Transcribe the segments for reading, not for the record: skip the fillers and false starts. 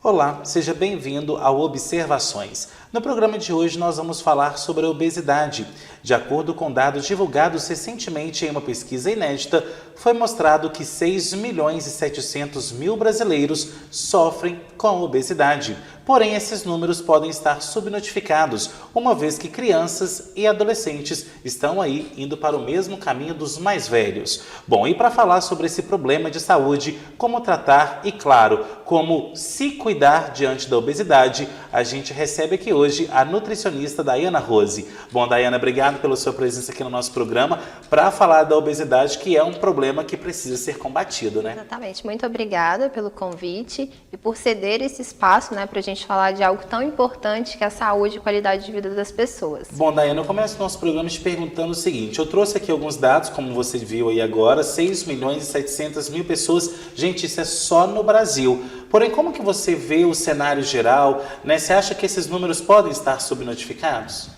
Olá, seja bem-vindo ao Observações. No programa de hoje nós vamos falar sobre a obesidade. De acordo com dados divulgados recentemente em uma pesquisa inédita, foi mostrado que 6 milhões e 700 mil brasileiros sofrem com a obesidade. Porém, esses números podem estar subnotificados, uma vez que crianças e adolescentes estão aí indo para o mesmo caminho dos mais velhos. Bom, e para falar sobre esse problema de saúde, como tratar e, claro, como se cuidar diante da obesidade, a gente recebe aqui hoje a nutricionista Daiana Rose. Bom, Daiana, obrigado pela sua presença aqui no nosso programa para falar da obesidade, que é um problema que precisa ser combatido, né? Exatamente. Muito obrigada pelo convite e por ceder esse espaço, para a gente falar de algo tão importante que é a saúde e qualidade de vida das pessoas. Bom, Daiana, eu começo o nosso programa te perguntando o seguinte. Eu trouxe aqui alguns dados, como você viu aí agora, 6 milhões e 700 mil pessoas. Gente, isso é só no Brasil. Porém, como que você vê o cenário geral, né? Você acha que esses números podem estar subnotificados?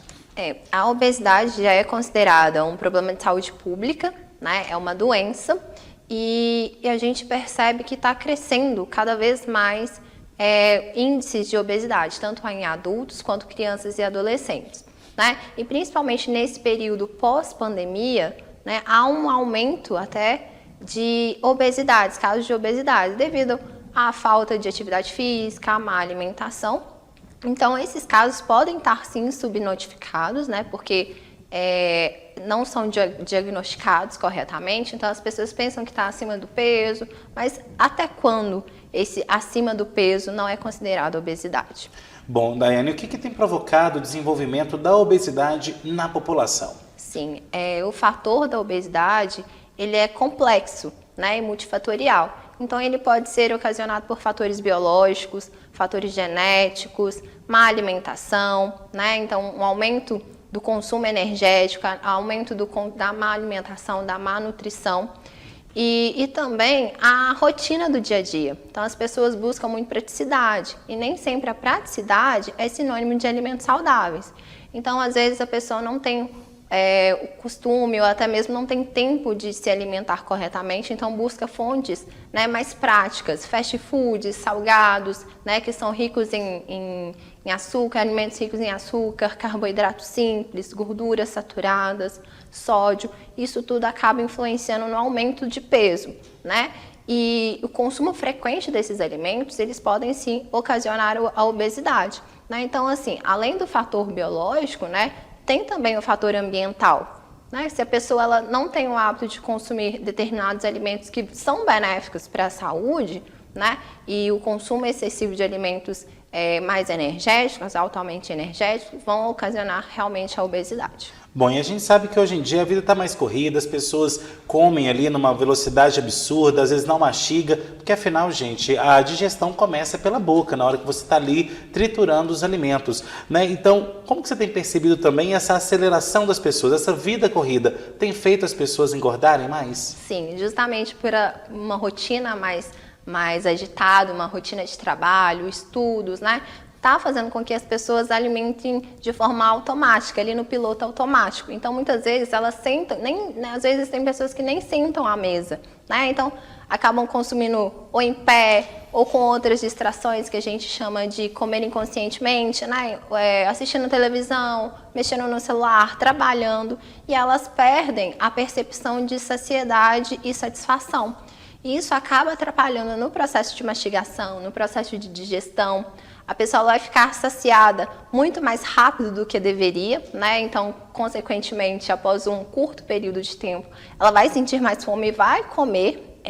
A obesidade já é considerada um problema de saúde pública, né? É uma doença e a gente percebe que está crescendo cada vez mais índices de obesidade, tanto em adultos quanto crianças e adolescentes, né? E principalmente nesse período pós-pandemia, né, há um aumento até de obesidades, casos de obesidade, devido à falta de atividade física, à má alimentação. Então, esses casos podem estar sim subnotificados, né, porque não são diagnosticados corretamente, então as pessoas pensam que está acima do peso, mas até quando esse acima do peso não é considerado obesidade? Bom, Daiane, o que tem provocado o desenvolvimento da obesidade na população? Sim, o fator da obesidade, ele é complexo, né, e multifatorial. Então, ele pode ser ocasionado por fatores biológicos, fatores genéticos, má alimentação, né? Então, um aumento do consumo energético, aumento da má alimentação, da má nutrição e também a rotina do dia a dia. Então, as pessoas buscam muito praticidade e nem sempre a praticidade é sinônimo de alimentos saudáveis. Então, às vezes, a pessoa não tem o costume ou até mesmo não tem tempo de se alimentar corretamente, então busca fontes, né, mais práticas, fast foods, salgados, né, que são ricos em açúcar, alimentos ricos em açúcar, carboidratos simples, gorduras saturadas, sódio. Isso tudo acaba influenciando no aumento de peso, né? E o consumo frequente desses alimentos, eles podem sim ocasionar a obesidade, né? Então, assim, além do fator biológico, né, tem também o fator ambiental, né? Se a pessoa ela não tem o hábito de consumir determinados alimentos que são benéficos para a saúde, né? E o consumo excessivo de alimentos mais energéticos, altamente energéticos, vão ocasionar realmente a obesidade. Bom, e a gente sabe que hoje em dia a vida está mais corrida, as pessoas comem ali numa velocidade absurda, às vezes não mastiga, porque afinal, gente, a digestão começa pela boca, na hora que você está ali triturando os alimentos, né? Então, como que você tem percebido também essa aceleração das pessoas, essa vida corrida, tem feito as pessoas engordarem mais? Sim, justamente por uma rotina mais agitada, uma rotina de trabalho, estudos, né? Tá fazendo com que as pessoas alimentem de forma automática, ali no piloto automático. Então, muitas vezes, elas sentam, às vezes tem pessoas que nem sentam à mesa, né? Então, acabam consumindo ou em pé, ou com outras distrações que a gente chama de comer inconscientemente, né? Assistindo televisão, mexendo no celular, trabalhando, e elas perdem a percepção de saciedade e satisfação. E isso acaba atrapalhando no processo de mastigação, no processo de digestão. A pessoa vai ficar saciada muito mais rápido do que deveria, né? Então, consequentemente, após um curto período de tempo, ela vai sentir mais fome e vai comer,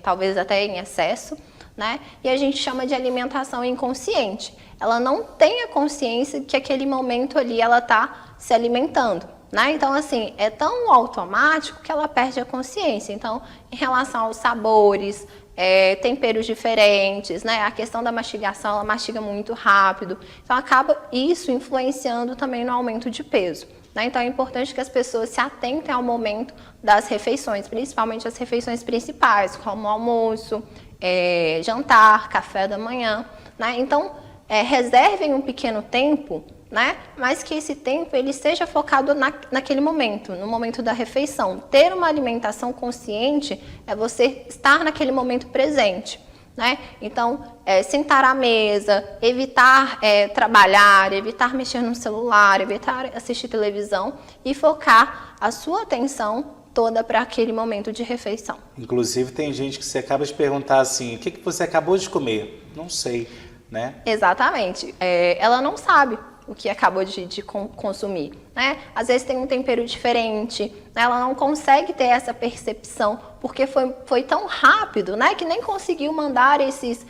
talvez até em excesso, né? E a gente chama de alimentação inconsciente. Ela não tem a consciência que aquele momento ali ela está se alimentando, né? Então, assim, é tão automático que ela perde a consciência. Então, em relação aos sabores, temperos diferentes, né? A questão da mastigação, ela mastiga muito rápido. Então, acaba isso influenciando também no aumento de peso, né? Então, é importante que as pessoas se atentem ao momento das refeições, principalmente as refeições principais, como almoço, jantar, café da manhã, né? Então, reservem um pequeno tempo, né? Mas que esse tempo ele seja focado naquele momento, no momento da refeição. Ter uma alimentação consciente é você estar naquele momento presente, né? Então, sentar à mesa, evitar trabalhar, evitar mexer no celular, evitar assistir televisão e focar a sua atenção toda para aquele momento de refeição. Inclusive, tem gente que você acaba de perguntar assim, o que você acabou de comer? Não sei, né? Exatamente. Ela não sabe o que acabou de consumir, né? Às vezes tem um tempero diferente, né? Ela não consegue ter essa percepção, porque foi tão rápido, né? Que nem conseguiu mandar esses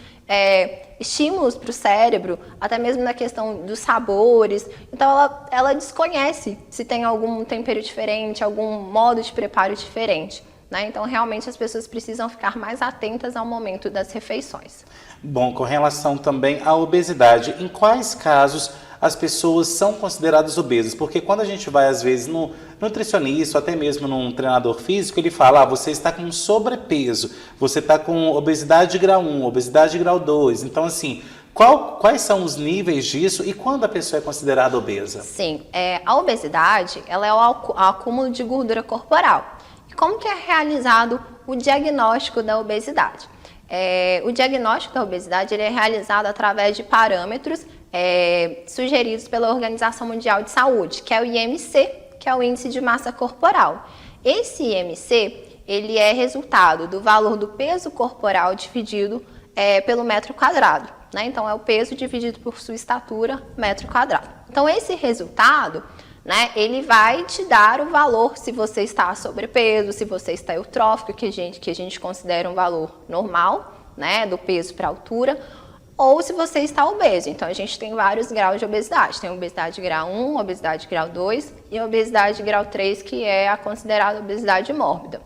estímulos para o cérebro, até mesmo na questão dos sabores. Então ela desconhece se tem algum tempero diferente, algum modo de preparo diferente, né? Então realmente as pessoas precisam ficar mais atentas ao momento das refeições. Bom, com relação também à obesidade, em quais casos as pessoas são consideradas obesas? Porque quando a gente vai, às vezes, no nutricionista, ou até mesmo num treinador físico, ele fala, você está com sobrepeso, você está com obesidade grau 1, obesidade grau 2. Então, assim, quais são os níveis disso e quando a pessoa é considerada obesa? Sim, a obesidade, ela é o acúmulo de gordura corporal. E como que é realizado o diagnóstico da obesidade? O diagnóstico da obesidade ele é realizado através de parâmetros sugeridos pela Organização Mundial de Saúde, que é o IMC, que é o Índice de Massa Corporal. Esse IMC, ele é resultado do valor do peso corporal dividido pelo metro quadrado, né? Então, é o peso dividido por sua estatura, metro quadrado. Então, esse resultado, né, ele vai te dar o valor se você está sobrepeso, se você está eutrófico, que a gente considera um valor normal, né, do peso para a altura, ou se você está obeso. Então, a gente tem vários graus de obesidade. Tem obesidade grau 1, obesidade grau 2 e obesidade grau 3, que é a considerada obesidade mórbida.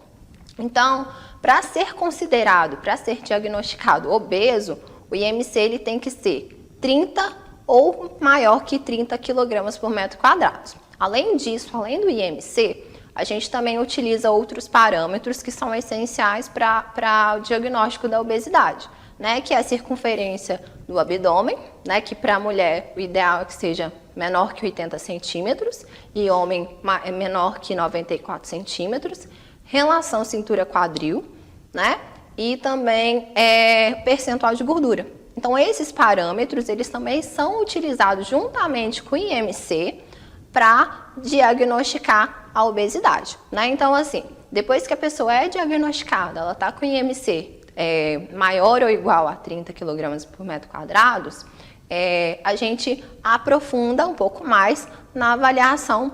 Então, para ser considerado, para ser diagnosticado obeso, o IMC ele tem que ser 30 ou maior que 30 kg por metro quadrado. Além disso, além do IMC, a gente também utiliza outros parâmetros que são essenciais para o diagnóstico da obesidade, né, que é a circunferência do abdômen, né, que para a mulher o ideal é que seja menor que 80 centímetros e homem é menor que 94 centímetros, relação cintura-quadril, né, e também percentual de gordura. Então, esses parâmetros, eles também são utilizados juntamente com o IMC para diagnosticar a obesidade, né? Então, assim, depois que a pessoa é diagnosticada, ela está com IMC maior ou igual a 30 kg por metro quadrado, a gente aprofunda um pouco mais na avaliação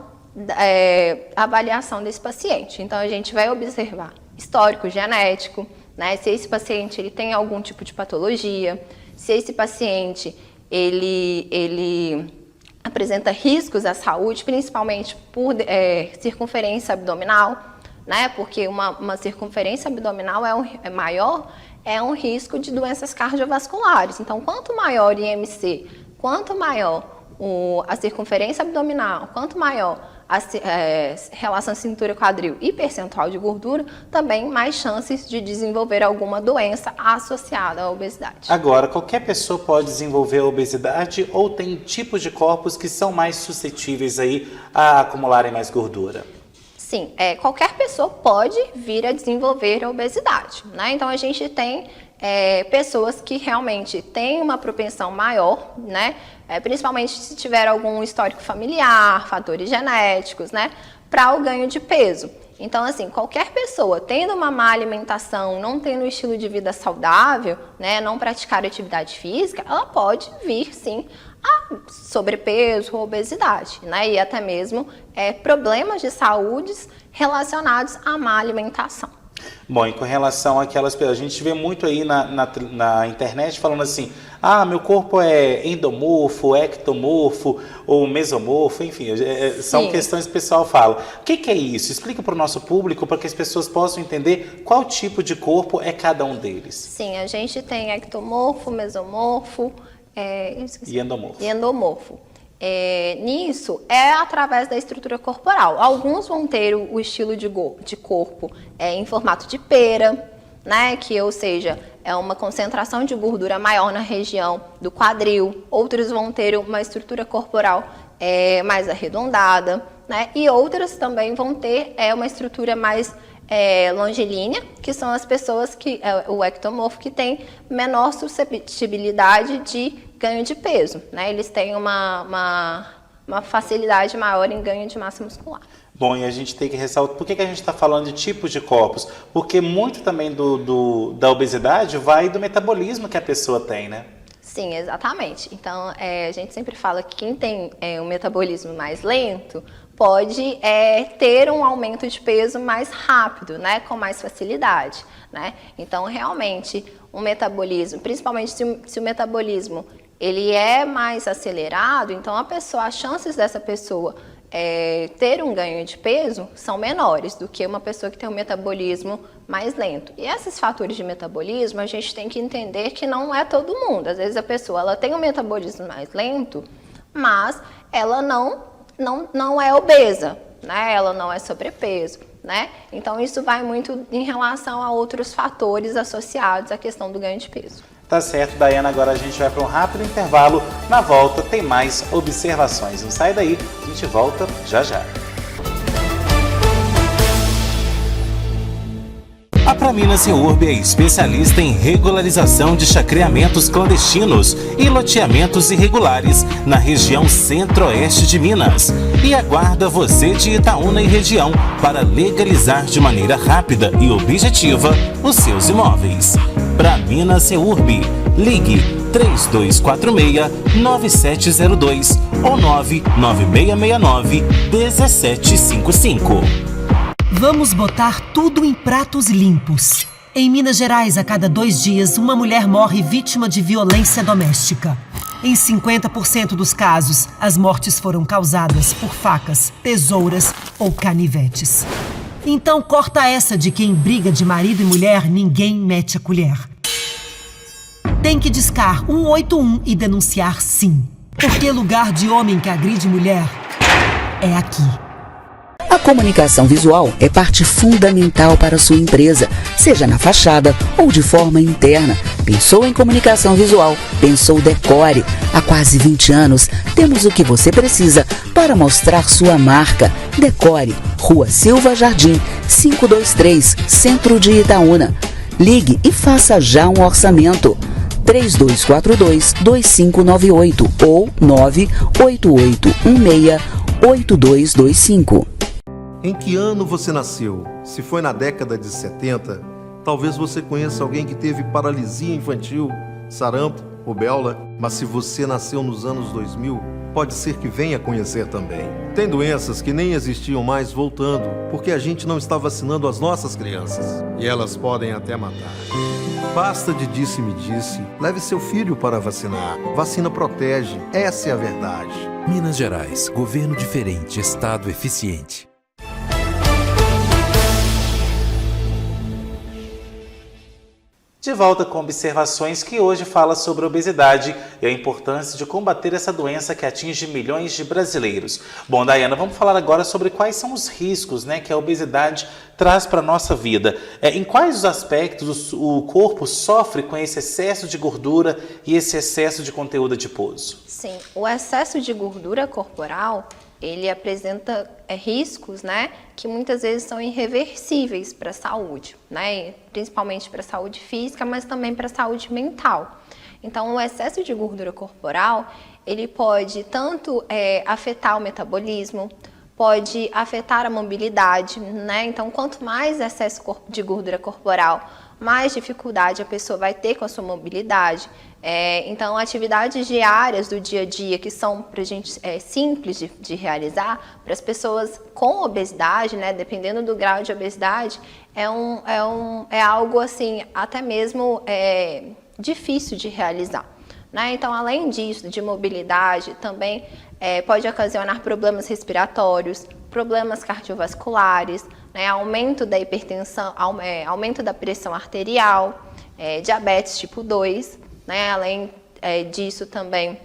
desse paciente. Então, a gente vai observar histórico genético, né? Se esse paciente ele tem algum tipo de patologia, se esse paciente ele apresenta riscos à saúde, principalmente por circunferência abdominal, né? Porque uma circunferência abdominal maior é um risco de doenças cardiovasculares. Então, quanto maior o IMC, quanto maior a circunferência abdominal, quanto maior a relação cintura-quadril e percentual de gordura, também mais chances de desenvolver alguma doença associada à obesidade. Agora, qualquer pessoa pode desenvolver a obesidade ou tem tipos de corpos que são mais suscetíveis aí a acumularem mais gordura? Sim, qualquer pessoa pode vir a desenvolver a obesidade, né? Então, a gente tem pessoas que realmente têm uma propensão maior, né? Principalmente se tiver algum histórico familiar, fatores genéticos, né? Para o ganho de peso. Então, assim, qualquer pessoa tendo uma má alimentação, não tendo um estilo de vida saudável, né? Não praticar atividade física, ela pode vir, sim, a sobrepeso ou obesidade, né? E até mesmo problemas de saúde relacionados à má alimentação. Bom, e com relação àquelas pessoas, a gente vê muito aí na internet falando assim, meu corpo é endomorfo, ectomorfo ou mesomorfo, enfim, são questões que o pessoal fala. O que é isso? Explica para o nosso público, para que as pessoas possam entender qual tipo de corpo é cada um deles. Sim, a gente tem ectomorfo, mesomorfo, e endomorfo. Nisso é através da estrutura corporal. Alguns vão ter o estilo de corpo em formato de pera, né? Ou seja, é uma concentração de gordura maior na região do quadril. Outros vão ter uma estrutura corporal mais arredondada, né? E outras também vão ter uma estrutura mais longilínea, que são as pessoas que o ectomorfo que tem menor suscetibilidade de ganho de peso, né? Eles têm uma facilidade maior em ganho de massa muscular. Bom, e a gente tem que ressaltar, por que a gente está falando de tipos de corpos? Porque muito também da obesidade vai do metabolismo que a pessoa tem, né? Sim, exatamente. Então, a gente sempre fala que quem tem um metabolismo mais lento pode ter um aumento de peso mais rápido, né, com mais facilidade, né? Então, realmente, o metabolismo, principalmente se o metabolismo ele é mais acelerado, então as chances dessa pessoa ter um ganho de peso são menores do que uma pessoa que tem um metabolismo mais lento. E esses fatores de metabolismo, a gente tem que entender que não é todo mundo. Às vezes a pessoa ela tem um metabolismo mais lento, mas ela não é obesa, né? Ela não é sobrepeso, né? Então isso vai muito em relação a outros fatores associados à questão do ganho de peso. Tá certo, Daiana, agora a gente vai para um rápido intervalo. Na volta tem mais observações. Não sai daí, a gente volta já já. A Pramina Seurb é especialista em regularização de chacreamentos clandestinos e loteamentos irregulares na região centro-oeste de Minas e aguarda você de Itaúna e região para legalizar de maneira rápida e objetiva os seus imóveis. Pramina Seurb, ligue 3246-9702 ou 99669-1755. Vamos botar tudo em pratos limpos. Em Minas Gerais, a cada 2 dias, uma mulher morre vítima de violência doméstica. Em 50% dos casos, as mortes foram causadas por facas, tesouras ou canivetes. Então corta essa de que em briga de marido e mulher ninguém mete a colher. Tem que discar 181 e denunciar sim. Porque lugar de homem que agride mulher é aqui. A comunicação visual é parte fundamental para a sua empresa, seja na fachada ou de forma interna. Pensou em comunicação visual? Pensou Decore. Há quase 20 anos, temos o que você precisa para mostrar sua marca. Decore, Rua Silva Jardim, 523, Centro de Itaúna. Ligue e faça já um orçamento. 3242-2598 ou 98816-8225. Em que ano você nasceu? Se foi na década de 70, talvez você conheça alguém que teve paralisia infantil, sarampo, rubéola, mas se você nasceu nos anos 2000, pode ser que venha conhecer também. Tem doenças que nem existiam mais voltando, porque a gente não está vacinando as nossas crianças. E elas podem até matar. Basta de disse-me-disse, leve seu filho para vacinar. Vacina protege, essa é a verdade. Minas Gerais, governo diferente, estado eficiente. De volta com observações que hoje fala sobre a obesidade e a importância de combater essa doença que atinge milhões de brasileiros. Bom, Daiana, vamos falar agora sobre quais são os riscos, né, que a obesidade traz para a nossa vida. Em quais os aspectos o corpo sofre com esse excesso de gordura e esse excesso de conteúdo adiposo? Sim, o excesso de gordura corporal ele apresenta riscos, né, que muitas vezes são irreversíveis para a saúde, né, principalmente para a saúde física, mas também para a saúde mental. Então, o excesso de gordura corporal, ele pode tanto afetar o metabolismo, pode afetar a mobilidade, né, então quanto mais excesso de gordura corporal, mais dificuldade a pessoa vai ter com a sua mobilidade. Então, atividades diárias do dia a dia que são pra gente simples de realizar, para as pessoas com obesidade, né, dependendo do grau de obesidade, é algo assim, até mesmo difícil de realizar, né? Então, além disso, de mobilidade, também pode ocasionar problemas respiratórios, problemas cardiovasculares, né, aumento da hipertensão, aumento da pressão arterial, diabetes tipo 2, né, além disso também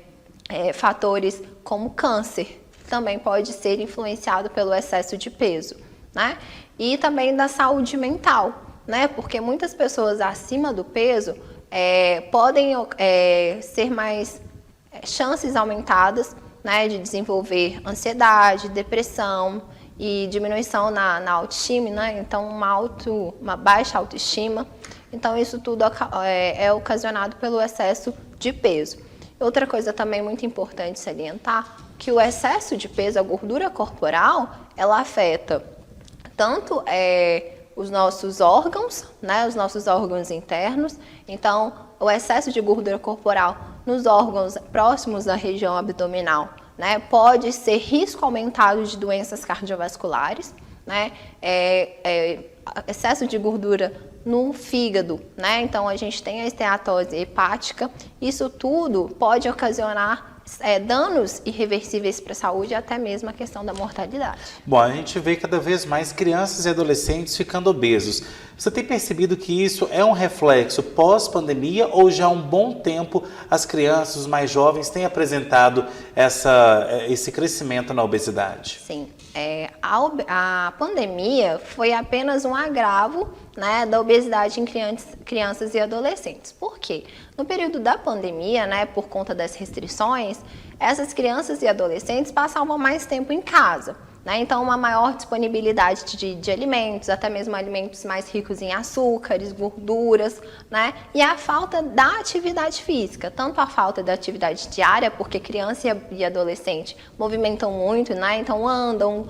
fatores como câncer, também pode ser influenciado pelo excesso de peso, né, e também da saúde mental, né, porque muitas pessoas acima do peso podem ser mais chances aumentadas, né, de desenvolver ansiedade, depressão e diminuição na autoestima, né? Então uma baixa autoestima. Então isso tudo é ocasionado pelo excesso de peso. Outra coisa também muito importante salientar, que o excesso de peso, a gordura corporal, ela afeta tanto os nossos órgãos, né, os nossos órgãos internos. Então, o excesso de gordura corporal nos órgãos próximos da região abdominal, né, pode ser risco aumentado de doenças cardiovasculares, né, excesso de gordura no fígado, né, então a gente tem a esteatose hepática. Isso tudo pode ocasionar danos irreversíveis para a saúde e até mesmo a questão da mortalidade. Bom, a gente vê cada vez mais crianças e adolescentes ficando obesos. Você tem percebido que isso é um reflexo pós-pandemia ou já há um bom tempo as crianças, os mais jovens, têm apresentado esse crescimento na obesidade? Sim, a pandemia foi apenas um agravo, né, da obesidade em crianças e adolescentes. Por quê? No período da pandemia, né, por conta das restrições, essas crianças e adolescentes passavam mais tempo em casa, né? Então, uma maior disponibilidade de alimentos, até mesmo alimentos mais ricos em açúcares, gorduras, né? E a falta da atividade física, tanto a falta da atividade diária, porque criança e adolescente movimentam muito, né? Então, andam,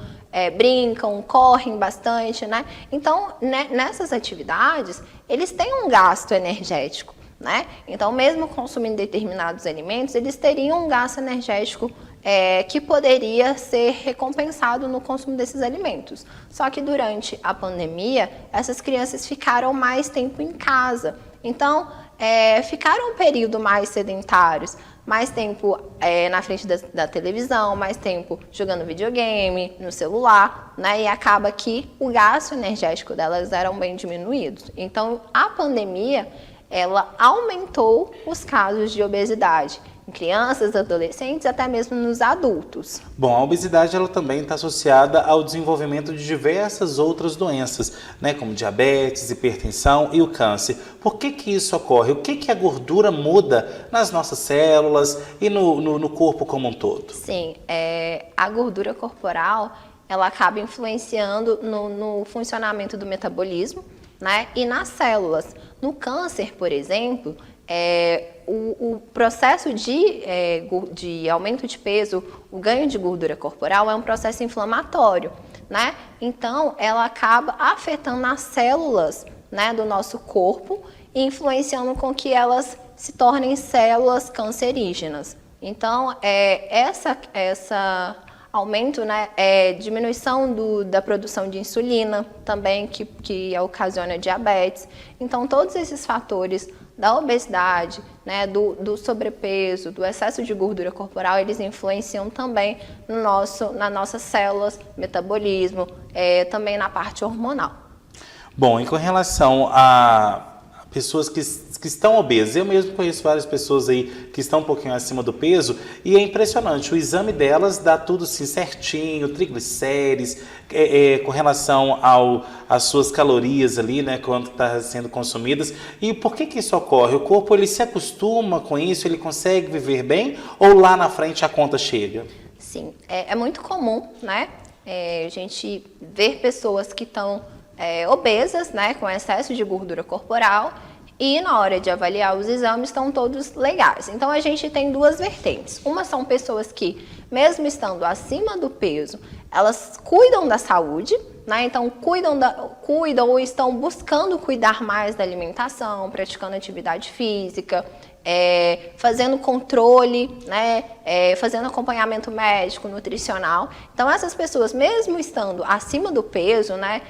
brincam, correm bastante, né? Então, nessas atividades, eles têm um gasto energético, né? Então, mesmo consumindo determinados alimentos, eles teriam um gasto energético que poderia ser recompensado no consumo desses alimentos. Só que durante a pandemia, essas crianças ficaram mais tempo em casa. Então, ficaram um período mais sedentários, mais tempo na frente da televisão, mais tempo jogando videogame, no celular, né? E acaba que o gasto energético delas eram bem diminuídos. Então, a pandemia, ela aumentou os casos de obesidade em crianças, adolescentes, até mesmo nos adultos. Bom, a obesidade ela também está associada ao desenvolvimento de diversas outras doenças, né, como diabetes, hipertensão e o câncer. Por que isso ocorre? O que a gordura muda nas nossas células e no corpo como um todo? Sim, a gordura corporal, ela acaba influenciando no funcionamento do metabolismo, né, e nas células. No câncer, por exemplo, o processo de aumento de peso, o ganho de gordura corporal é um processo inflamatório, né? Então, ela acaba afetando as células, né, do nosso corpo e influenciando com que elas se tornem células cancerígenas. Então, essa aumento, né, diminuição da produção de insulina também, que ocasiona diabetes. Então, todos esses fatores da obesidade, né, do sobrepeso, do excesso de gordura corporal, eles influenciam também nas nossas células, metabolismo, também na parte hormonal. Bom, e com relação a pessoas que estão obesas, eu mesmo conheço várias pessoas aí que estão um pouquinho acima do peso e é impressionante, o exame delas dá tudo assim certinho, triglicérides, com relação às suas calorias ali, né, quanto está sendo consumidas. E por que isso ocorre? O corpo ele se acostuma com isso, ele consegue viver bem ou lá na frente a conta chega? Sim, é muito comum, né, a gente ver pessoas que estão obesas, né, com excesso de gordura corporal, e na hora de avaliar os exames estão todos legais. Então a gente tem duas vertentes. Uma são pessoas que, mesmo estando acima do peso, elas cuidam da saúde, né? Então cuidam ou estão buscando cuidar mais da alimentação, praticando atividade física, fazendo controle, né, fazendo acompanhamento médico, nutricional. Então essas pessoas, mesmo estando acima do peso, né,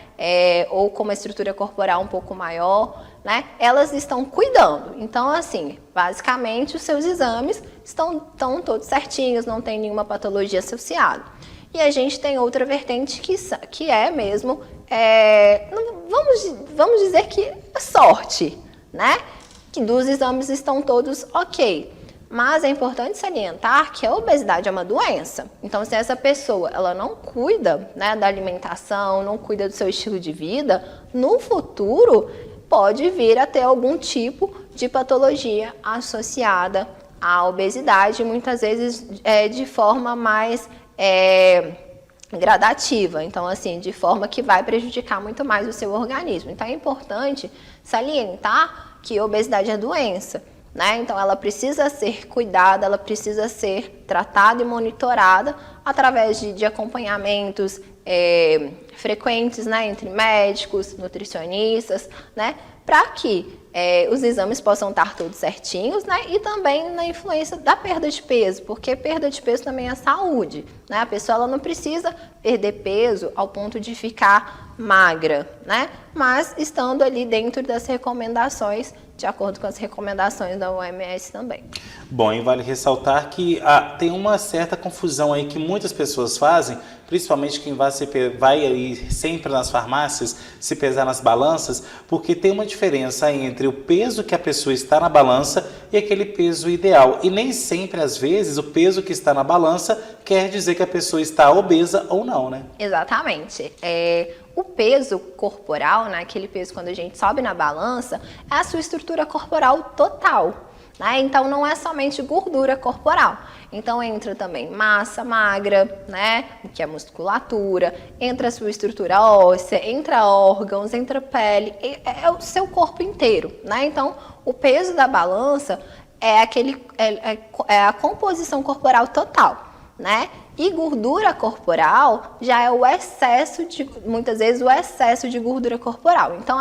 ou com uma estrutura corporal um pouco maior, né, elas estão cuidando. Então, assim, basicamente os seus exames estão todos certinhos, não tem nenhuma patologia associada. E a gente tem outra vertente que é mesmo, vamos dizer que é sorte, né? Que dos exames estão todos ok. Mas é importante salientar que a obesidade é uma doença. Então, se essa pessoa ela não cuida, né, da alimentação, não cuida do seu estilo de vida, no futuro pode vir a ter algum tipo de patologia associada à obesidade, muitas vezes de forma mais gradativa, então assim, de forma que vai prejudicar muito mais o seu organismo. Então é importante salientar que obesidade é doença, né? Então ela precisa ser cuidada, ela precisa ser tratada e monitorada através de acompanhamentos frequentes, né, entre médicos, nutricionistas, né, para que os exames possam estar todos certinhos, né, e também na influência da perda de peso, porque perda de peso também é saúde, né, a pessoa ela não precisa perder peso ao ponto de ficar magra, né, mas estando ali dentro das recomendações, de acordo com as recomendações da OMS também. Bom, e vale ressaltar que tem uma certa confusão aí que muitas pessoas fazem, principalmente quem vai aí sempre nas farmácias se pesar nas balanças, porque tem uma diferença entre o peso que a pessoa está na balança e aquele peso ideal. E nem sempre, às vezes, o peso que está na balança quer dizer que a pessoa está obesa ou não, né? Exatamente. O peso corporal, né, aquele peso quando a gente sobe na balança, é a sua estrutura corporal total, né? Então não é somente gordura corporal. Então entra também massa magra, né, que é musculatura, entra a sua estrutura óssea, entra órgãos, entra pele, é o seu corpo inteiro, né? Então o peso da balança é a composição corporal total, né? E gordura corporal já é muitas vezes o excesso de gordura corporal. Então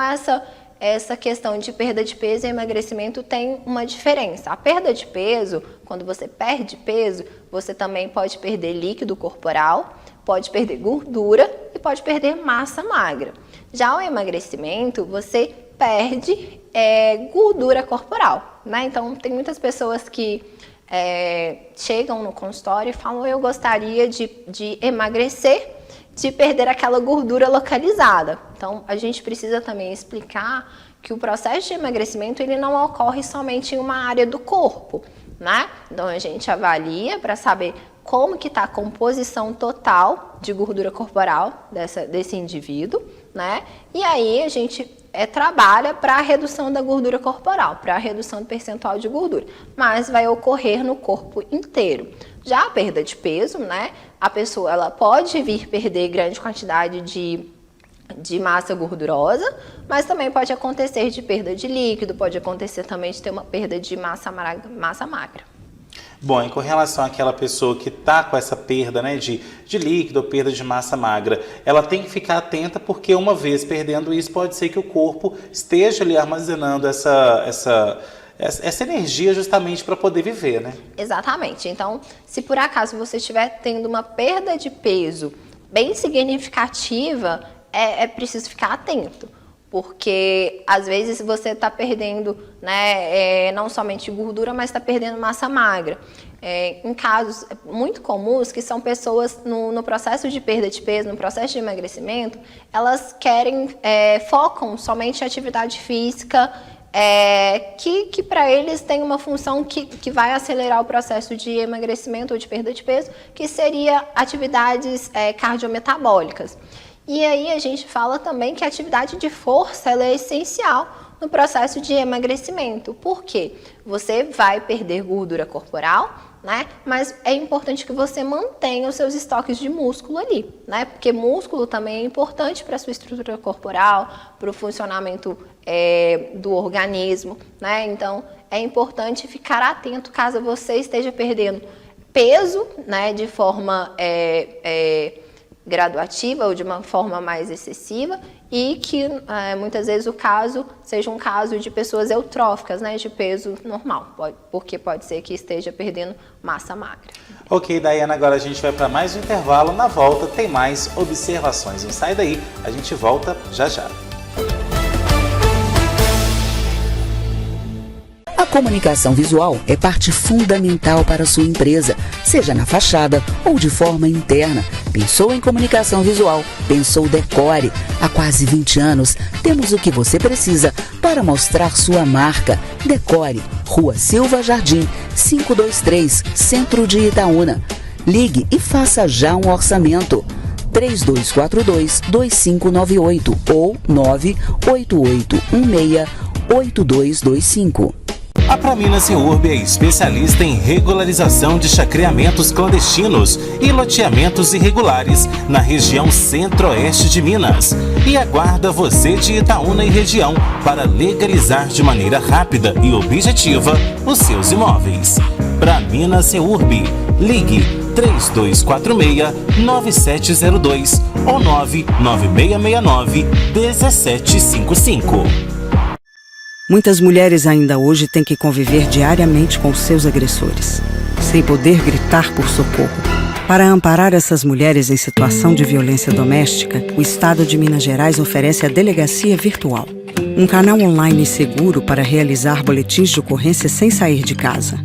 essa questão de perda de peso e emagrecimento tem uma diferença. A perda de peso, quando você perde peso, você também pode perder líquido corporal, pode perder gordura e pode perder massa magra. Já o emagrecimento, você perde gordura corporal, né? Então tem muitas pessoas que chegam no consultório e falam: eu gostaria de emagrecer, de perder aquela gordura localizada. Então a gente precisa também explicar que o processo de emagrecimento ele não ocorre somente em uma área do corpo, né? Então a gente avalia para saber como que está a composição total de gordura corporal desse indivíduo, né? E aí a gente trabalha para a redução da gordura corporal, para a redução do percentual de gordura, mas vai ocorrer no corpo inteiro. Já a perda de peso, né? A pessoa ela pode vir perder grande quantidade de massa gordurosa, mas também pode acontecer de perda de líquido, pode acontecer também de ter uma perda de massa magra. Bom, e com relação àquela pessoa que está com essa perda, né, de líquido ou perda de massa magra, ela tem que ficar atenta porque uma vez perdendo isso, pode ser que o corpo esteja ali armazenando essa energia justamente para poder viver, né? Exatamente. Então, se por acaso você estiver tendo uma perda de peso bem significativa, é preciso ficar atento. Porque às vezes você está perdendo, né, não somente gordura, mas está perdendo massa magra. Em casos muito comuns, que são pessoas no processo de perda de peso, no processo de emagrecimento, elas focam somente em atividade física, que para eles tem uma função que vai acelerar o processo de emagrecimento ou de perda de peso, que seria atividades cardiometabólicas. E aí a gente fala também que a atividade de força ela é essencial no processo de emagrecimento. Por quê? Você vai perder gordura corporal, né? Mas é importante que você mantenha os seus estoques de músculo ali, né? Porque músculo também é importante para a sua estrutura corporal, para o funcionamento do organismo, né? Então é importante ficar atento caso você esteja perdendo peso, né? De forma graduativa ou de uma forma mais excessiva e que muitas vezes o caso seja um caso de pessoas eutróficas, né, de peso normal, porque pode ser que esteja perdendo massa magra. Ok, Daiana, agora a gente vai para mais um intervalo. Na volta tem mais observações. Não sai daí, a gente volta já já. A comunicação visual é parte fundamental para a sua empresa, seja na fachada ou de forma interna. Pensou em comunicação visual? Pensou Decore. Há quase 20 anos, temos o que você precisa para mostrar sua marca. Decore, Rua Silva Jardim, 523, Centro de Itaúna. Ligue e faça já um orçamento. 3242-2598 ou 98816-8225. A Praminas Seurb é especialista em regularização de chacreamentos clandestinos e loteamentos irregulares na região centro-oeste de Minas e aguarda você de Itaúna e região para legalizar de maneira rápida e objetiva os seus imóveis. Praminas Seurb, ligue 3246-9702 ou 99669-1755. Muitas mulheres ainda hoje têm que conviver diariamente com seus agressores, sem poder gritar por socorro. Para amparar essas mulheres em situação de violência doméstica, o Estado de Minas Gerais oferece a Delegacia Virtual, um canal online seguro para realizar boletins de ocorrência sem sair de casa.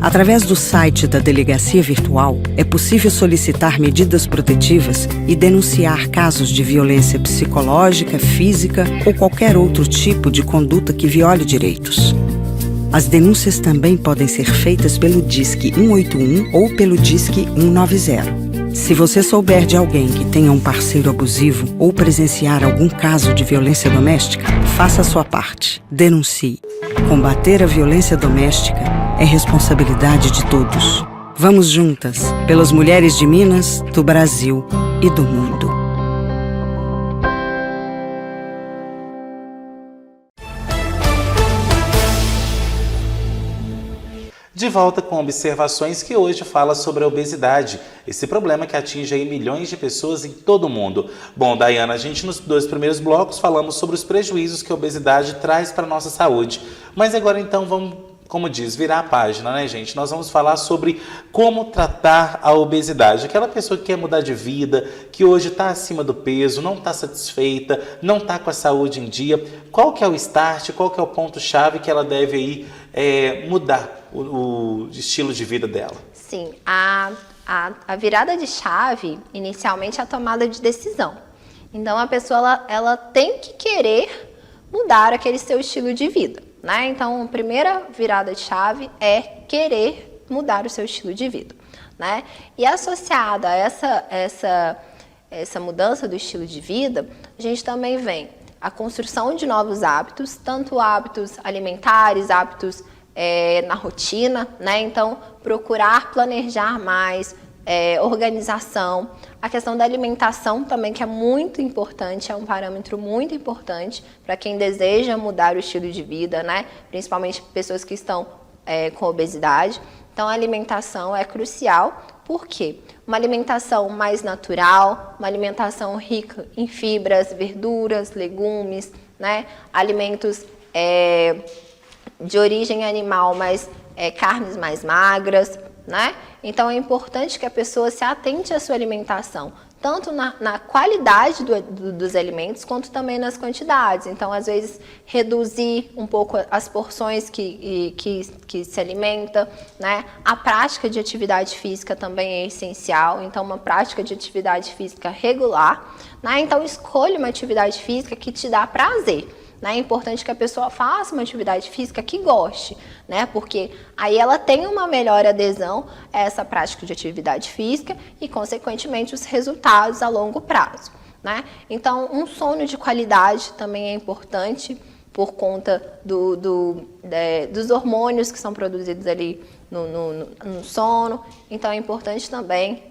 Através do site da Delegacia Virtual, é possível solicitar medidas protetivas e denunciar casos de violência psicológica, física ou qualquer outro tipo de conduta que viole direitos. As denúncias também podem ser feitas pelo Disque 181 ou pelo Disque 190. Se você souber de alguém que tenha um parceiro abusivo ou presenciar algum caso de violência doméstica, faça a sua parte. Denuncie. Combater a violência doméstica é responsabilidade de todos. Vamos juntas, pelas mulheres de Minas, do Brasil e do mundo. De volta com observações que hoje fala sobre a obesidade, esse problema que atinge aí milhões de pessoas em todo o mundo. Bom, Dayana, a gente nos 2 primeiros blocos falamos sobre os prejuízos que a obesidade traz para a nossa saúde. Mas agora então vamos, como diz, virar a página, né, gente? Nós vamos falar sobre como tratar a obesidade. Aquela pessoa que quer mudar de vida, que hoje está acima do peso, não está satisfeita, não está com a saúde em dia. Qual que é o start, qual que é o ponto-chave que ela deve aí mudar o estilo de vida dela? Sim, a virada de chave, inicialmente, é a tomada de decisão. Então, a pessoa ela tem que querer mudar aquele seu estilo de vida, né? Então, a primeira virada de chave é querer mudar o seu estilo de vida, né? E associada a essa mudança do estilo de vida, a gente também vem a construção de novos hábitos, tanto hábitos alimentares, hábitos na rotina, né? Então, procurar planejar mais, organização. A questão da alimentação também, que é muito importante, é um parâmetro muito importante para quem deseja mudar o estilo de vida, né? Principalmente pessoas que estão com obesidade. Então, a alimentação é crucial. Por quê? Uma alimentação mais natural, uma alimentação rica em fibras, verduras, legumes, né? Alimentos de origem animal, mas carnes mais magras, né? Então é importante que a pessoa se atente à sua alimentação, tanto na qualidade dos alimentos, quanto também nas quantidades. Então, às vezes, reduzir um pouco as porções que se alimenta, né? A prática de atividade física também é essencial, então uma prática de atividade física regular, né? Então, escolha uma atividade física que te dá prazer. É importante que a pessoa faça uma atividade física que goste, né? Porque aí ela tem uma melhor adesão a essa prática de atividade física e, consequentemente, os resultados a longo prazo, né? Então, um sono de qualidade também é importante por conta dos hormônios que são produzidos ali no sono. Então, é importante também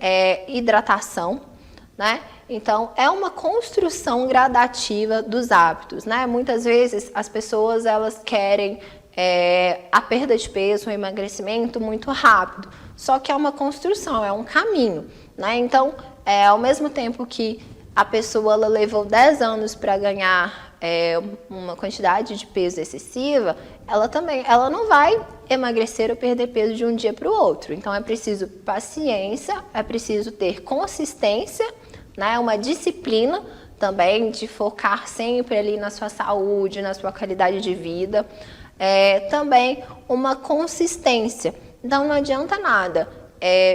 hidratação, né? Então, é uma construção gradativa dos hábitos, né? Muitas vezes as pessoas elas querem a perda de peso, o emagrecimento muito rápido, só que é uma construção, é um caminho, né? Então, ao mesmo tempo que a pessoa ela levou 10 anos para ganhar uma quantidade de peso excessiva, ela não vai emagrecer ou perder peso de um dia para o outro. Então, é preciso paciência, é preciso ter consistência, né? Uma disciplina também de focar sempre ali na sua saúde, na sua qualidade de vida. Também uma consistência. Então, não adianta nada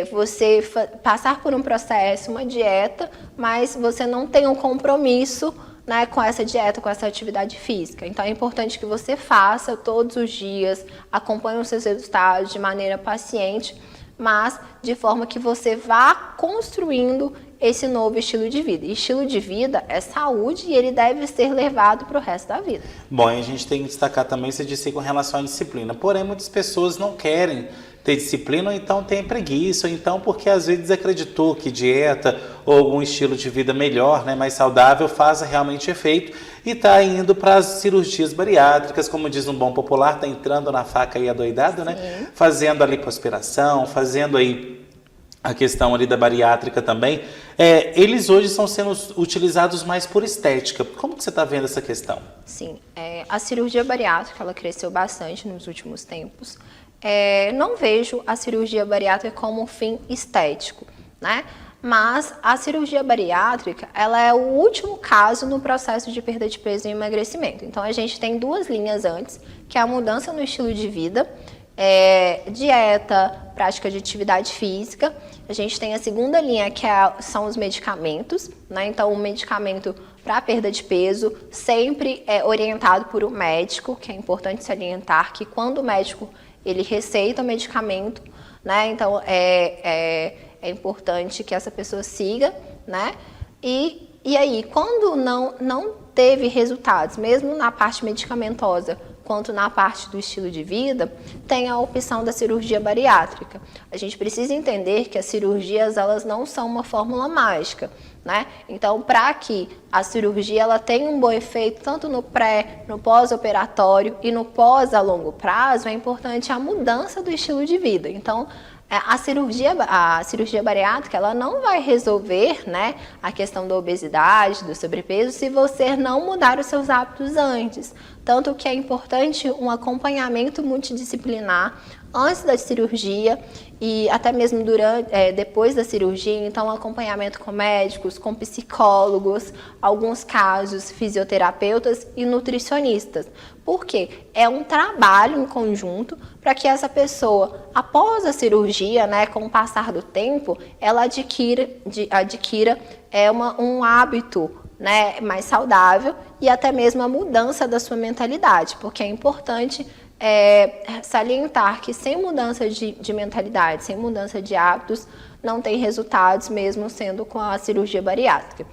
você passar por um processo, uma dieta, mas você não tem um compromisso, né, com essa dieta, com essa atividade física. Então, é importante que você faça todos os dias, acompanhe os seus resultados de maneira paciente, mas de forma que você vá construindo esse novo estilo de vida. E estilo de vida é saúde e ele deve ser levado para o resto da vida. Bom, e a gente tem que destacar também, você disse com relação à disciplina. Porém, muitas pessoas não querem ter disciplina, ou então tem preguiça, ou então porque às vezes acreditou que dieta ou algum estilo de vida melhor, né, mais saudável, faça realmente efeito e está indo para as cirurgias bariátricas, como diz um bom popular, está entrando na faca aí adoidado, né? Fazendo a lipoaspiração, fazendo aí a questão ali da bariátrica também. Eles hoje estão sendo utilizados mais por estética. Como que você está vendo essa questão? Sim, a cirurgia bariátrica ela cresceu bastante nos últimos tempos. Não vejo a cirurgia bariátrica como um fim estético, né? Mas a cirurgia bariátrica, ela é o último caso no processo de perda de peso e emagrecimento. Então, a gente tem duas linhas antes, que é a mudança no estilo de vida, dieta, prática de atividade física. A gente tem a segunda linha, que são os medicamentos, né? Então, o medicamento para perda de peso sempre é orientado por um médico, que é importante salientar que quando o médico ele receita o medicamento, né? Então, é importante que essa pessoa siga, né? E aí, quando não teve resultados, mesmo na parte medicamentosa, quanto na parte do estilo de vida, tem a opção da cirurgia bariátrica. A gente precisa entender que as cirurgias, elas não são uma fórmula mágica, né? Então, para que a cirurgia ela tenha um bom efeito, tanto no pré, no pós-operatório e no pós a longo prazo, é importante a mudança do estilo de vida. Então, a cirurgia bariátrica, ela não vai resolver, né, a questão da obesidade, do sobrepeso, se você não mudar os seus hábitos antes. Tanto que é importante um acompanhamento multidisciplinar antes da cirurgia e até mesmo depois da cirurgia. Então, acompanhamento com médicos, com psicólogos, alguns casos fisioterapeutas e nutricionistas. Por quê? É um trabalho em conjunto para que essa pessoa, após a cirurgia, né, com o passar do tempo, ela adquira um hábito, né, mais saudável e até mesmo a mudança da sua mentalidade, porque é importante salientar que sem mudança de mentalidade, sem mudança de hábitos, não tem resultados mesmo sendo com a cirurgia bariátrica.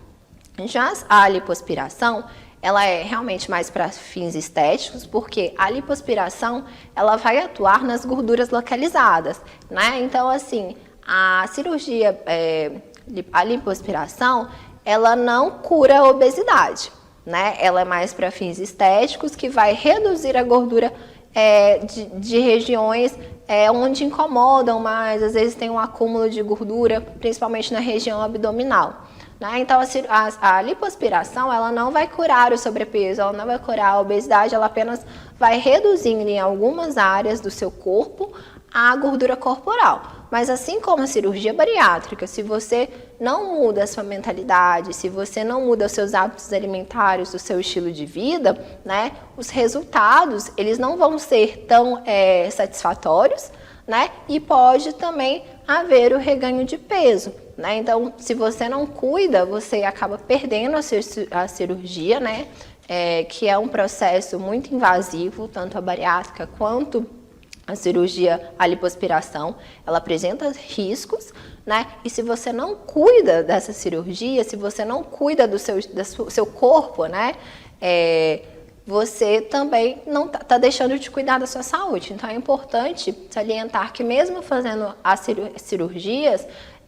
Já a lipoaspiração, ela é realmente mais para fins estéticos, porque a lipoaspiração, ela vai atuar nas gorduras localizadas, né? Então, assim, a cirurgia, a lipoaspiração, ela não cura a obesidade, né? Ela é mais para fins estéticos, que vai reduzir a gordura de regiões onde incomodam mais, às vezes tem um acúmulo de gordura, principalmente na região abdominal, né? Então, a lipoaspiração, ela não vai curar o sobrepeso, ela não vai curar a obesidade, ela apenas vai reduzindo em algumas áreas do seu corpo a gordura corporal. Mas assim como a cirurgia bariátrica, se você não muda a sua mentalidade, se você não muda os seus hábitos alimentares, o seu estilo de vida, né, os resultados, eles não vão ser tão satisfatórios, né, e pode também haver o reganho de peso, né? Então, se você não cuida, você acaba perdendo a cirurgia, né, que é um processo muito invasivo, tanto a bariátrica quanto a cirurgia, a lipoaspiração, ela apresenta riscos, né? E se você não cuida dessa cirurgia, se você não cuida do seu corpo, né? Você também não está deixando de cuidar da sua saúde. Então, é importante salientar que mesmo fazendo as cirurgias,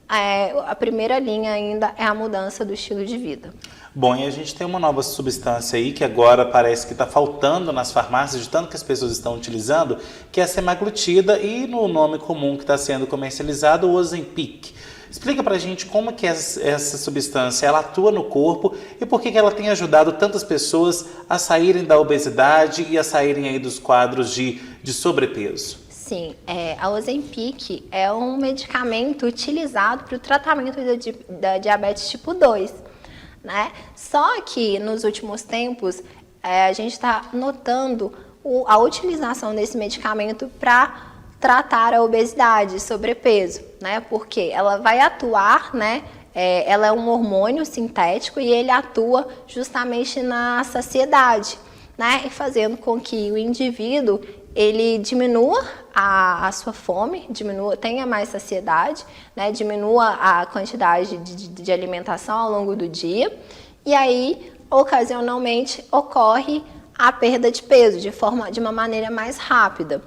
a primeira linha ainda é a mudança do estilo de vida. Bom, e a gente tem uma nova substância aí que agora parece que está faltando nas farmácias, de tanto que as pessoas estão utilizando, que é a semaglutida e no nome comum que está sendo comercializado, o Ozempic. Explica pra gente como que essa substância ela atua no corpo e por que ela tem ajudado tantas pessoas a saírem da obesidade e a saírem aí dos quadros de sobrepeso. Sim, a Ozempic é um medicamento utilizado para o tratamento da diabetes tipo 2, né? Só que nos últimos tempos a gente está notando a utilização desse medicamento para tratar a obesidade e sobrepeso, né? Porque ela vai atuar, né? Ela é um hormônio sintético e ele atua justamente na saciedade, né? E fazendo com que o indivíduo ele diminua a sua fome, tenha mais saciedade, né? Diminua a quantidade de alimentação ao longo do dia, e aí, ocasionalmente, ocorre a perda de peso de uma maneira mais rápida.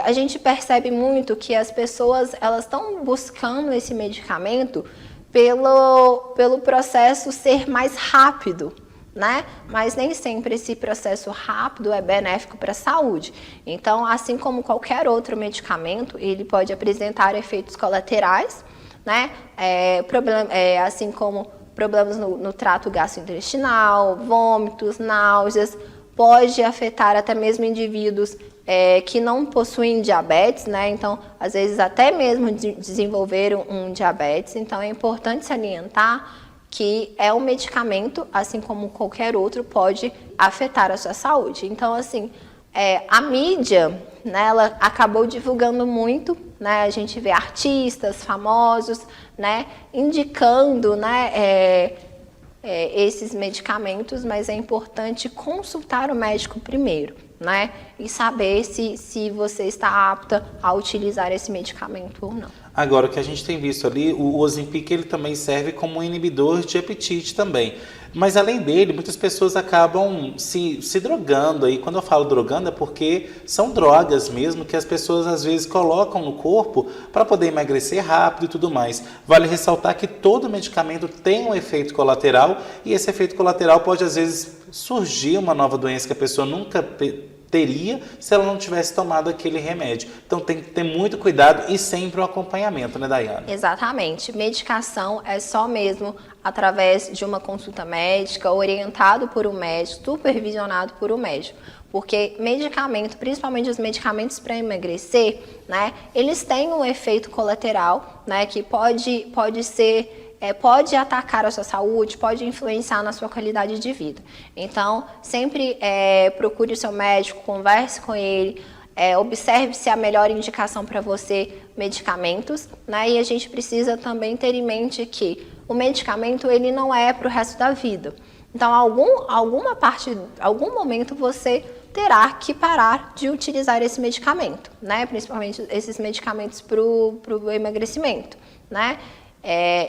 A gente percebe muito que as pessoas elas estão buscando esse medicamento pelo processo ser mais rápido, né? Mas nem sempre esse processo rápido é benéfico para a saúde. Então, assim como qualquer outro medicamento, ele pode apresentar efeitos colaterais, né? Assim como problemas no trato gastrointestinal, vômitos, náuseas, pode afetar até mesmo indivíduos que não possuem diabetes, né? Então, às vezes até mesmo desenvolveram um diabetes. Então, é importante salientar que é um medicamento, assim como qualquer outro, pode afetar a sua saúde. Então, assim, a mídia, né, ela acabou divulgando muito, né? A gente vê artistas famosos, né, indicando, né, esses medicamentos, mas é importante consultar o médico primeiro, né, e saber se você está apta a utilizar esse medicamento ou não. Agora, o que a gente tem visto ali, o Ozempic, ele também serve como um inibidor de apetite também. Mas além dele, muitas pessoas acabam se drogando. E quando eu falo drogando é porque são drogas mesmo que as pessoas às vezes colocam no corpo para poder emagrecer rápido e tudo mais. Vale ressaltar que todo medicamento tem um efeito colateral e esse efeito colateral pode às vezes surgir uma nova doença que a pessoa nunca teria se ela não tivesse tomado aquele remédio. Então tem que ter muito cuidado e sempre um acompanhamento, né, Daiane? Exatamente. Medicação é só mesmo através de uma consulta médica, orientado por um médico, supervisionado por um médico. Porque medicamento, principalmente os medicamentos para emagrecer, né, eles têm um efeito colateral, né, que pode atacar a sua saúde, pode influenciar na sua qualidade de vida. Então, sempre procure o seu médico, converse com ele, observe se é a melhor indicação para você medicamentos, né? E a gente precisa também ter em mente que o medicamento ele não é para o resto da vida. Então, algum momento você terá que parar de utilizar esse medicamento, né? Principalmente esses medicamentos para o emagrecimento, né?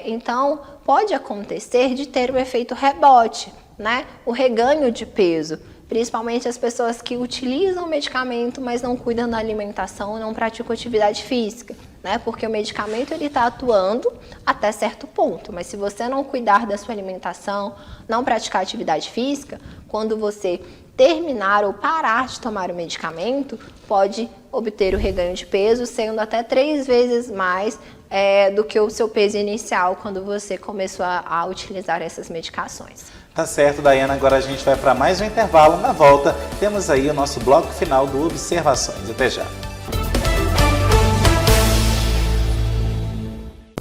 Então, pode acontecer de ter o efeito rebote, né? O reganho de peso, principalmente as pessoas que utilizam o medicamento, mas não cuidam da alimentação, não praticam atividade física, né? Porque o medicamento ele está atuando até certo ponto, mas se você não cuidar da sua alimentação, não praticar atividade física, quando você terminar ou parar de tomar o medicamento, pode obter o reganho de peso, sendo até 3 vezes mais do que o seu peso inicial quando você começou a utilizar essas medicações. Tá certo, Daiane. Agora a gente vai para mais um intervalo. Na volta, temos aí o nosso bloco final do Observações. Até já.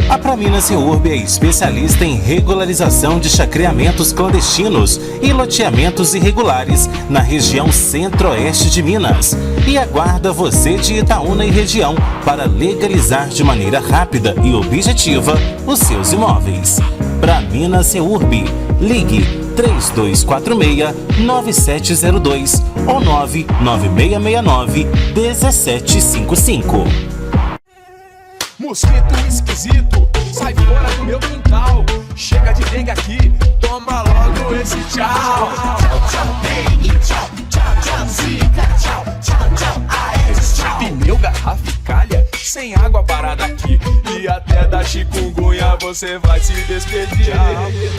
A Pramina Seurb é especialista em regularização de chacreamentos clandestinos e loteamentos irregulares na região centro-oeste de Minas e aguarda você de Itaúna e região para legalizar de maneira rápida e objetiva os seus imóveis. Pramina Seurb, ligue 3246-9702 ou 99669-1755. Mosquito esquisito, sai fora do meu quintal. Chega de dengue aqui, toma logo esse tchau. Tchau, tchau, dengue, tchau, tchau, tchau, zika, tchau, tchau, tchau, aedes, tchau. Pneu, garrafa e calha, sem água parada aqui. E até da chikungunya você vai se despedir.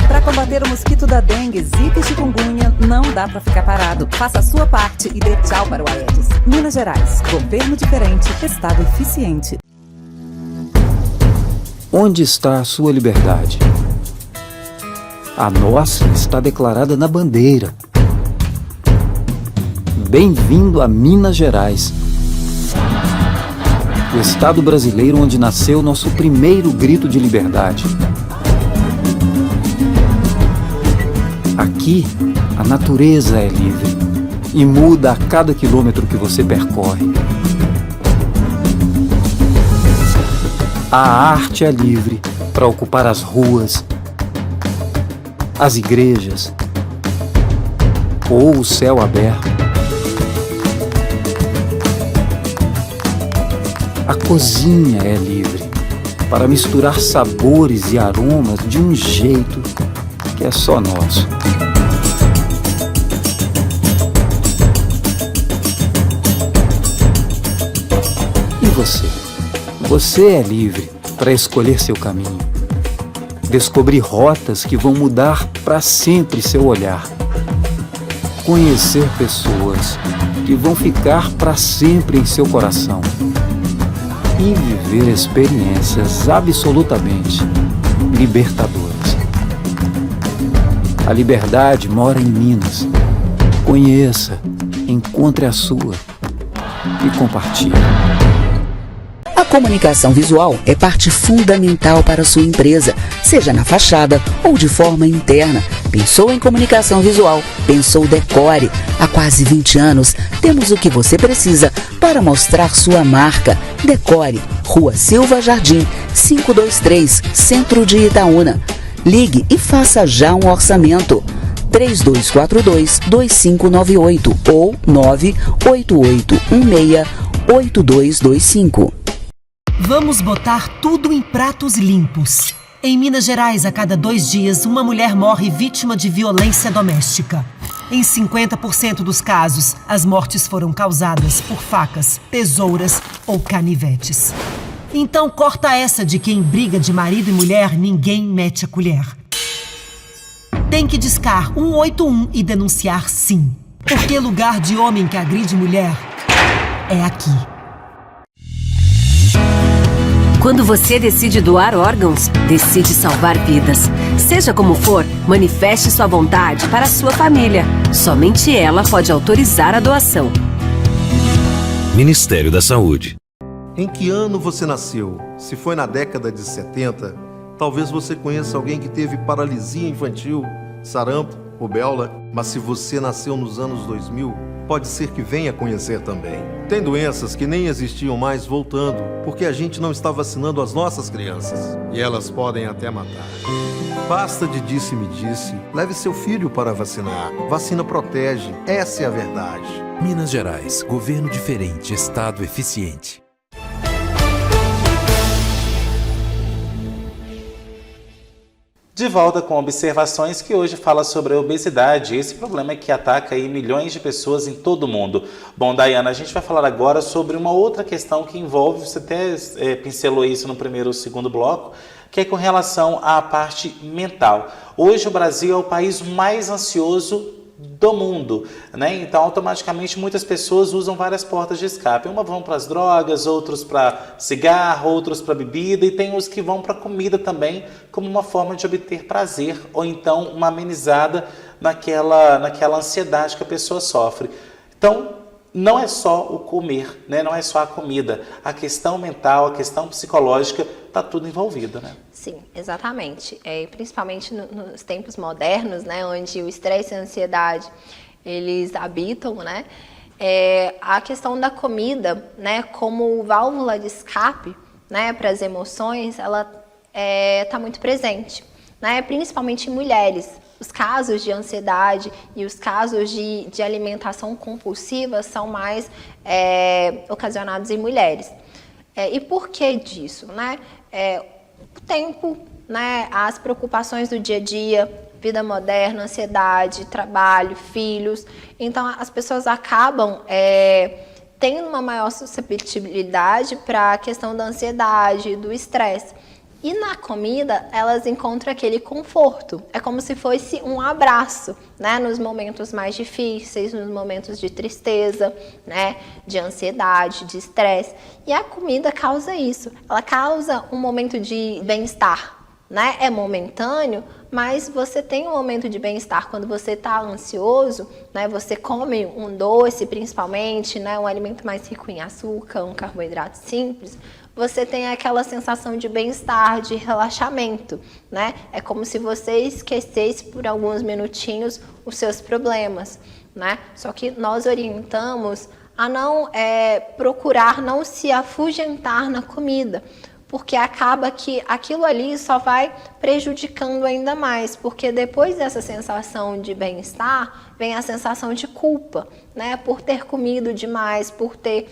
Para combater o mosquito da dengue, zika e chikungunya, não dá para ficar parado. Faça a sua parte e dê tchau para o Aedes. Minas Gerais, governo diferente, estado eficiente. Onde está a sua liberdade? A nossa está declarada na bandeira. Bem-vindo a Minas Gerais, o estado brasileiro onde nasceu nosso primeiro grito de liberdade. Aqui, a natureza é livre e muda a cada quilômetro que você percorre. A arte é livre para ocupar as ruas, as igrejas ou o céu aberto. cozinha é livre para misturar sabores e aromas de um jeito que é só nosso. E você? Você é livre para escolher seu caminho. Descobrir rotas que vão mudar para sempre seu olhar. Conhecer pessoas que vão ficar para sempre em seu coração. E viver experiências absolutamente libertadoras. A liberdade mora em Minas. Conheça, encontre a sua e compartilhe. A comunicação visual é parte fundamental para a sua empresa, seja na fachada ou de forma interna. Pensou em comunicação visual? Pensou Decore. Há quase 20 anos, temos o que você precisa para mostrar sua marca. Decore, Rua Silva Jardim, 523, Centro de Itaúna. Ligue e faça já um orçamento. 3242-2598 ou 98816-8225. Vamos botar tudo em pratos limpos. Em Minas Gerais, a cada 2 dias, uma mulher morre vítima de violência doméstica. Em 50% dos casos, as mortes foram causadas por facas, tesouras ou canivetes. Então corta essa de que em briga de marido e mulher ninguém mete a colher. Tem que discar 181 e denunciar sim. Porque lugar de homem que agride mulher é aqui. Quando você decide doar órgãos, decide salvar vidas. Seja como for, manifeste sua vontade para a sua família. Somente ela pode autorizar a doação. Ministério da Saúde. Em que ano você nasceu? Se foi na década de 70, talvez você conheça alguém que teve paralisia infantil, sarampo, rubéola, mas se você nasceu nos anos 2000, pode ser que venha conhecer também. Tem doenças que nem existiam mais voltando, porque a gente não está vacinando as nossas crianças. E elas podem até matar. Basta de disse-me-disse. Leve seu filho para vacinar. Vacina protege. Essa é a verdade. Minas Gerais, governo diferente, estado eficiente. De volta com observações que hoje fala sobre a obesidade, esse problema é que ataca aí milhões de pessoas em todo o mundo. Bom, Dayana, a gente vai falar agora sobre uma outra questão que envolve, você até pincelou isso no primeiro ou segundo bloco, que é com relação à parte mental. Hoje o Brasil é o país mais ansioso do mundo, né? Então automaticamente muitas pessoas usam várias portas de escape. Uma vão para as drogas, outros para cigarro, outros para bebida e tem os que vão para comida também como uma forma de obter prazer ou então uma amenizada naquela ansiedade que a pessoa sofre. Então não é só o comer, né? Não é só a comida, a questão mental, a questão psicológica, está tudo envolvido, né? Sim, exatamente. Principalmente nos tempos modernos, né, onde o estresse e a ansiedade eles habitam, né? A questão da comida, né, como válvula de escape, né, para as emoções, ela está muito presente, né? Principalmente em mulheres. Os casos de ansiedade e os casos de alimentação compulsiva são mais ocasionados em mulheres. E por que disso, né? O tempo, né? As preocupações do dia a dia, vida moderna, ansiedade, trabalho, filhos. Então, as pessoas acabam tendo uma maior susceptibilidade para a questão da ansiedade, do estresse. E na comida, elas encontram aquele conforto. É como se fosse um abraço, né? Nos momentos mais difíceis, nos momentos de tristeza, né? De ansiedade, de estresse. E a comida causa isso. Ela causa um momento de bem-estar, né? É momentâneo, mas você tem um momento de bem-estar. Quando você está ansioso, né? Você come um doce, principalmente, né? Um alimento mais rico em açúcar, um carboidrato simples. Você tem aquela sensação de bem-estar, de relaxamento, né? É como se você esquecesse por alguns minutinhos os seus problemas, né? Só que nós orientamos a não procurar não se afugentar na comida, porque acaba que aquilo ali só vai prejudicando ainda mais, porque depois dessa sensação de bem-estar, vem a sensação de culpa, né, por ter comido demais, por ter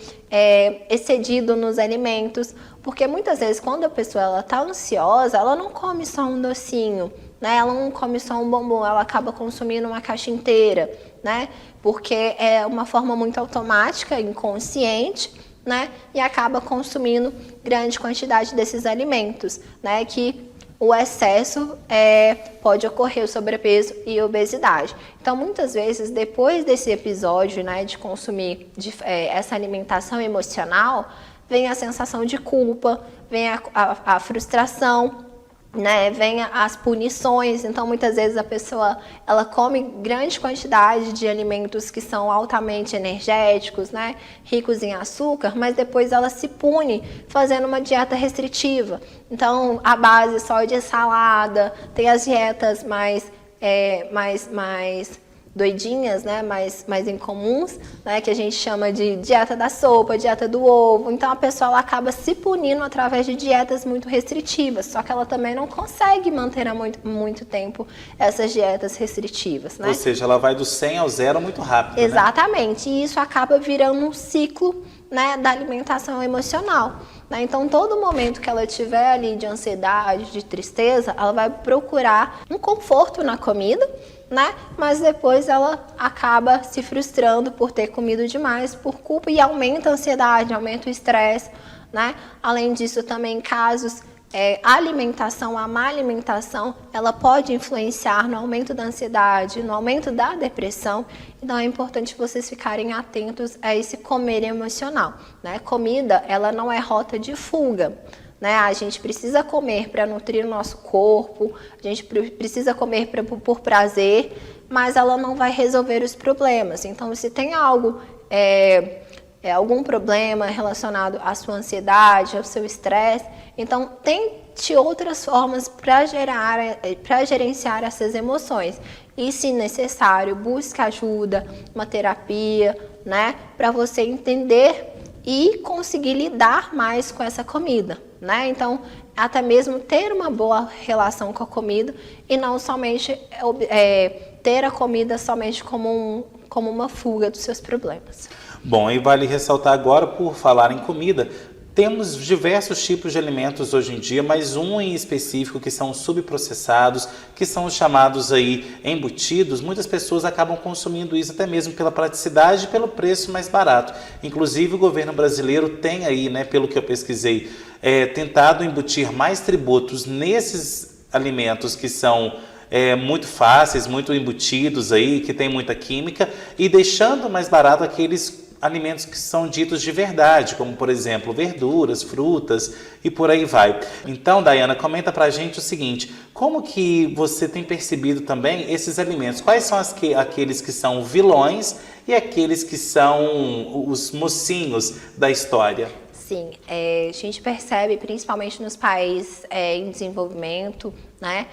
excedido nos alimentos, porque muitas vezes quando a pessoa está ansiosa, ela não come só um docinho, né, ela não come só um bombom, ela acaba consumindo uma caixa inteira, né, porque é uma forma muito automática, inconsciente, né, e acaba consumindo grande quantidade desses alimentos, né, que o excesso pode ocorrer o sobrepeso e obesidade. Então, muitas vezes, depois desse episódio, né, de consumir essa alimentação emocional, vem a sensação de culpa, vem a frustração, né, vem as punições. Então muitas vezes a pessoa ela come grande quantidade de alimentos que são altamente energéticos, né, ricos em açúcar, mas depois ela se pune fazendo uma dieta restritiva. Então a base só de salada, tem as dietas mais doidinhas, né, mais incomuns, né, que a gente chama de dieta da sopa, dieta do ovo. Então a pessoa ela acaba se punindo através de dietas muito restritivas, só que ela também não consegue manter há muito tempo essas dietas restritivas, né? Ou seja, ela vai do 100 ao 0 muito rápido, exatamente, né? E isso acaba virando um ciclo, né, da alimentação emocional, né? Então todo momento que ela tiver ali de ansiedade, de tristeza, ela vai procurar um conforto na comida, né? Mas depois ela acaba se frustrando por ter comido demais, por culpa, e aumenta a ansiedade, aumenta o estresse, né? Além disso, também casos a má alimentação, ela pode influenciar no aumento da ansiedade, no aumento da depressão. Então é importante vocês ficarem atentos a esse comer emocional, né? Comida, ela não é rota de fuga, né? A gente precisa comer para nutrir o nosso corpo, a gente precisa comer por prazer, mas ela não vai resolver os problemas. Então, se tem algo, algum problema relacionado à sua ansiedade, ao seu estresse, então tente outras formas para gerenciar essas emoções. E, se necessário, busque ajuda, uma terapia, né? Para você entender e conseguir lidar mais com essa comida, né? Então, até mesmo ter uma boa relação com a comida e não somente ter a comida somente como uma fuga dos seus problemas. Bom, e vale ressaltar agora, por falar em comida, temos diversos tipos de alimentos hoje em dia, mas um em específico que são subprocessados, que são os chamados aí embutidos. Muitas pessoas acabam consumindo isso até mesmo pela praticidade e pelo preço mais barato. Inclusive o governo brasileiro tem aí, né, pelo que eu pesquisei, tentado embutir mais tributos nesses alimentos que são muito fáceis, muito embutidos aí, que tem muita química, e deixando mais barato aqueles alimentos que são ditos de verdade, como por exemplo verduras, frutas e por aí vai. Então, Dayana, comenta pra gente o seguinte: como que você tem percebido também esses alimentos? Quais são aqueles que são vilões e aqueles que são os mocinhos da história? Sim, a gente percebe principalmente nos países em desenvolvimento, né,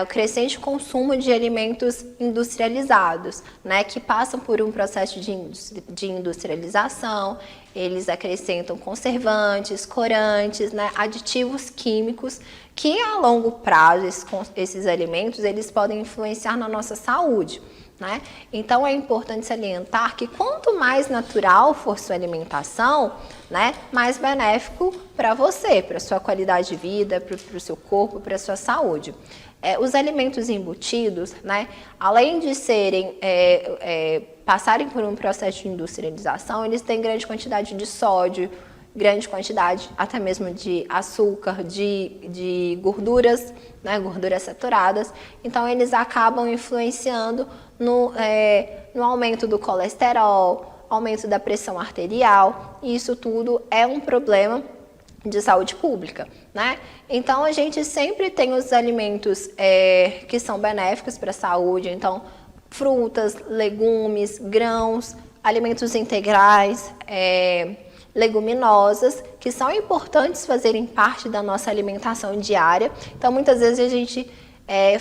o crescente consumo de alimentos industrializados, né, que passam por um processo de industrialização. Eles acrescentam conservantes, corantes, né, aditivos químicos que a longo prazo esses alimentos eles podem influenciar na nossa saúde, né? Então é importante salientar que quanto mais natural for sua alimentação, né, mais benéfico para você, para sua qualidade de vida, para o seu corpo, para a sua saúde. Os alimentos embutidos, né, além de passarem por um processo de industrialização, eles têm grande quantidade de sódio, grande quantidade até mesmo de açúcar, de gorduras, né, gorduras saturadas. Então eles acabam influenciando no aumento do colesterol, aumento da pressão arterial, e isso tudo é um problema de saúde pública, né? Então a gente sempre tem os alimentos que são benéficos para a saúde. Então frutas, legumes, grãos, alimentos integrais, leguminosas, que são importantes fazerem parte da nossa alimentação diária. Então muitas vezes a gente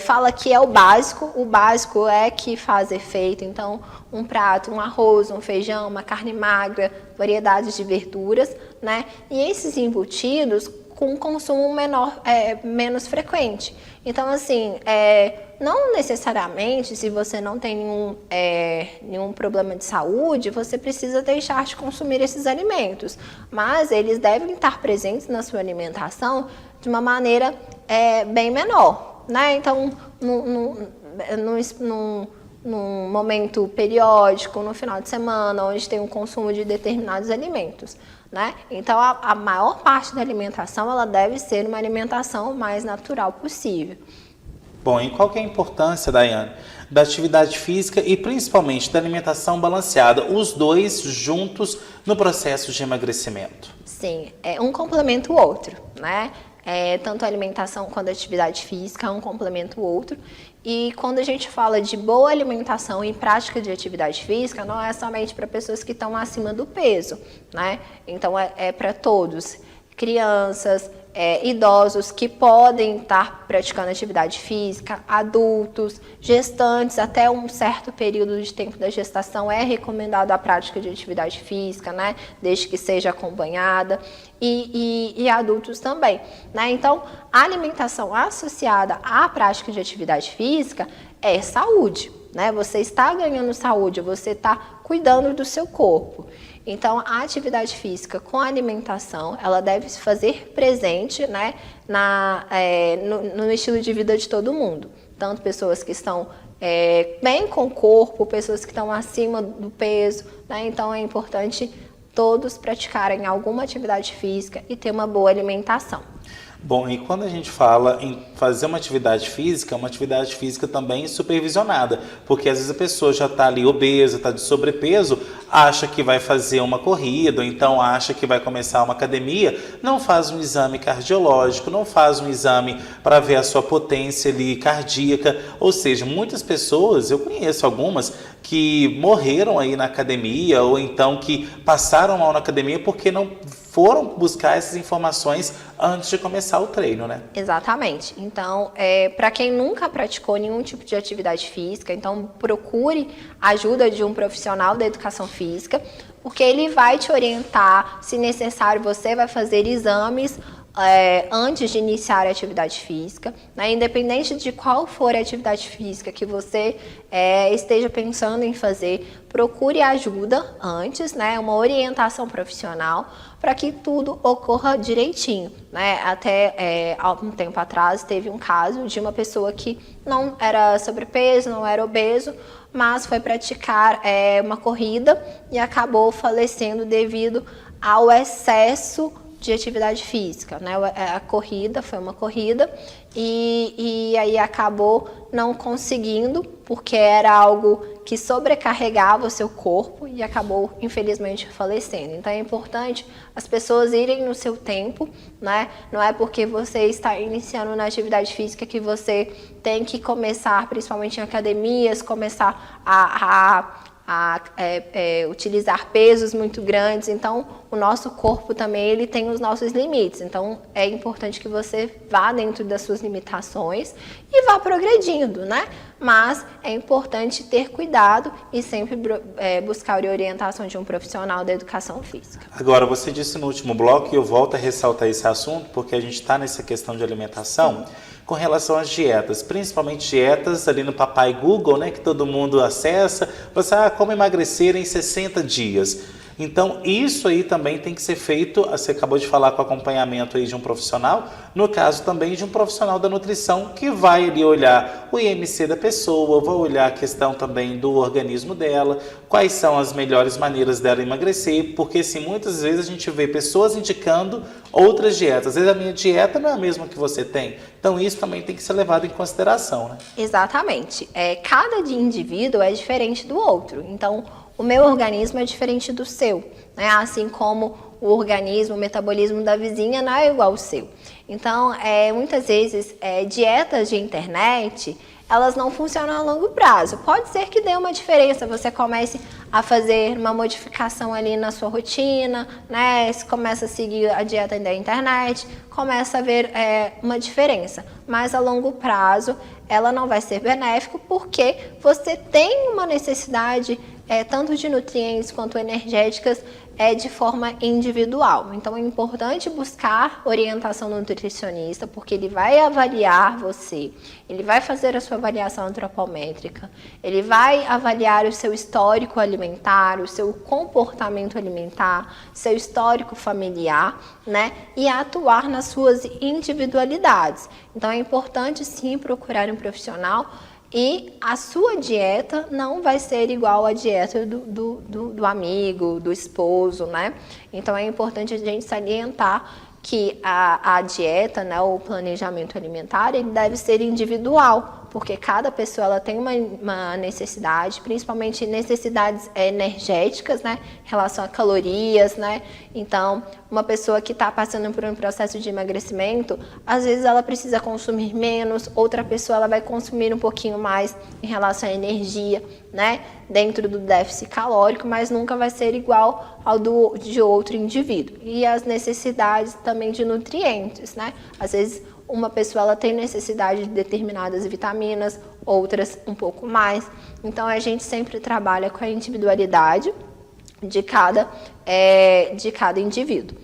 fala que é o básico é que faz efeito. Então um prato, um arroz, um feijão, uma carne magra, variedades de verduras, né? E esses embutidos, com um consumo menos frequente. Então, assim, não necessariamente, se você não tem nenhum problema de saúde, você precisa deixar de consumir esses alimentos. Mas eles devem estar presentes na sua alimentação de uma maneira bem menor, né? Então, num momento periódico, no final de semana, onde tem um consumo de determinados alimentos, né? Então, a maior parte da alimentação, ela deve ser uma alimentação o mais natural possível. Bom, e qual que é a importância, Daiane, da atividade física e principalmente da alimentação balanceada, os dois juntos no processo de emagrecimento? Sim, um complementa o outro, né? Tanto a alimentação quanto a atividade física, um complementa o outro. E quando a gente fala de boa alimentação e prática de atividade física, não é somente para pessoas que estão acima do peso, né? Então é para todos, crianças, idosos que podem estar praticando atividade física, adultos, gestantes, até um certo período de tempo da gestação é recomendado a prática de atividade física, né? Desde que seja acompanhada, e adultos também, né? Então, a alimentação associada à prática de atividade física é saúde, né? Você está ganhando saúde, você está cuidando do seu corpo. Então, a atividade física com a alimentação, ela deve se fazer presente, né, no estilo de vida de todo mundo. Tanto pessoas que estão bem com o corpo, pessoas que estão acima do peso, né? Então, é importante todos praticarem alguma atividade física e ter uma boa alimentação. Bom, e quando a gente fala em fazer uma atividade física também supervisionada, porque às vezes a pessoa já está ali obesa, está de sobrepeso, acha que vai fazer uma corrida, ou então acha que vai começar uma academia, não faz um exame cardiológico, não faz um exame para ver a sua potência ali cardíaca, ou seja, muitas pessoas, eu conheço algumas, que morreram aí na academia, ou então que passaram mal na academia porque não foram buscar essas informações antes de começar o treino, né? Exatamente. Então, para quem nunca praticou nenhum tipo de atividade física, então procure a ajuda de um profissional da educação física, porque ele vai te orientar, se necessário, você vai fazer exames antes de iniciar a atividade física, né? Independente de qual for a atividade física que você esteja pensando em fazer, procure ajuda antes, né? Uma orientação profissional para que tudo ocorra direitinho, né? Até algum tempo atrás teve um caso de uma pessoa que não era sobrepeso, não era obeso, mas foi praticar uma corrida e acabou falecendo devido ao excesso de atividade física, né? A corrida foi uma corrida e aí acabou não conseguindo, porque era algo que sobrecarregava o seu corpo e acabou, infelizmente, falecendo. Então é importante as pessoas irem no seu tempo, né? Não é porque você está iniciando na atividade física que você tem que começar, principalmente em academias, começar a utilizar pesos muito grandes. Então o nosso corpo também ele tem os nossos limites, então é importante que você vá dentro das suas limitações e vá progredindo, né? Mas é importante ter cuidado e sempre buscar a orientação de um profissional da educação física. Agora, você disse no último bloco, e eu volto a ressaltar esse assunto, porque a gente está nessa questão de alimentação, com relação às dietas, principalmente dietas ali no Papai Google, né, que todo mundo acessa, você como emagrecer em 60 dias. Então, isso aí também tem que ser feito, você acabou de falar com acompanhamento aí de um profissional, no caso também de um profissional da nutrição, que vai ali olhar o IMC da pessoa, vai olhar a questão também do organismo dela, quais são as melhores maneiras dela emagrecer, porque assim, muitas vezes a gente vê pessoas indicando outras dietas, às vezes a minha dieta não é a mesma que você tem, então isso também tem que ser levado em consideração, né? Exatamente, cada indivíduo é diferente do outro, então o meu organismo é diferente do seu, né? Assim como o organismo, o metabolismo da vizinha não é igual ao seu. Então, muitas vezes, dietas de internet, elas não funcionam a longo prazo. Pode ser que dê uma diferença, você comece a fazer uma modificação ali na sua rotina, né? Você começa a seguir a dieta da internet, começa a ver uma diferença. Mas a longo prazo, ela não vai ser benéfica porque você tem uma necessidade tanto de nutrientes quanto energéticas é de forma individual. Então é importante buscar orientação do nutricionista, porque ele vai avaliar você, ele vai fazer a sua avaliação antropométrica, ele vai avaliar o seu histórico alimentar, o seu comportamento alimentar, seu histórico familiar, né? E atuar nas suas individualidades. Então é importante sim procurar um profissional. E a sua dieta não vai ser igual à dieta do amigo, do esposo, né? Então é importante a gente salientar que a dieta, né, o planejamento alimentar, ele deve ser individual, porque cada pessoa ela tem uma necessidade, principalmente necessidades energéticas, né, em relação a calorias, né? Então, uma pessoa que está passando por um processo de emagrecimento, às vezes ela precisa consumir menos, outra pessoa ela vai consumir um pouquinho mais em relação à energia, né, dentro do déficit calórico, mas nunca vai ser igual ao de outro indivíduo. E as necessidades também de nutrientes, né? Às vezes uma pessoa ela tem necessidade de determinadas vitaminas, outras um pouco mais. Então a gente sempre trabalha com a individualidade de cada indivíduo.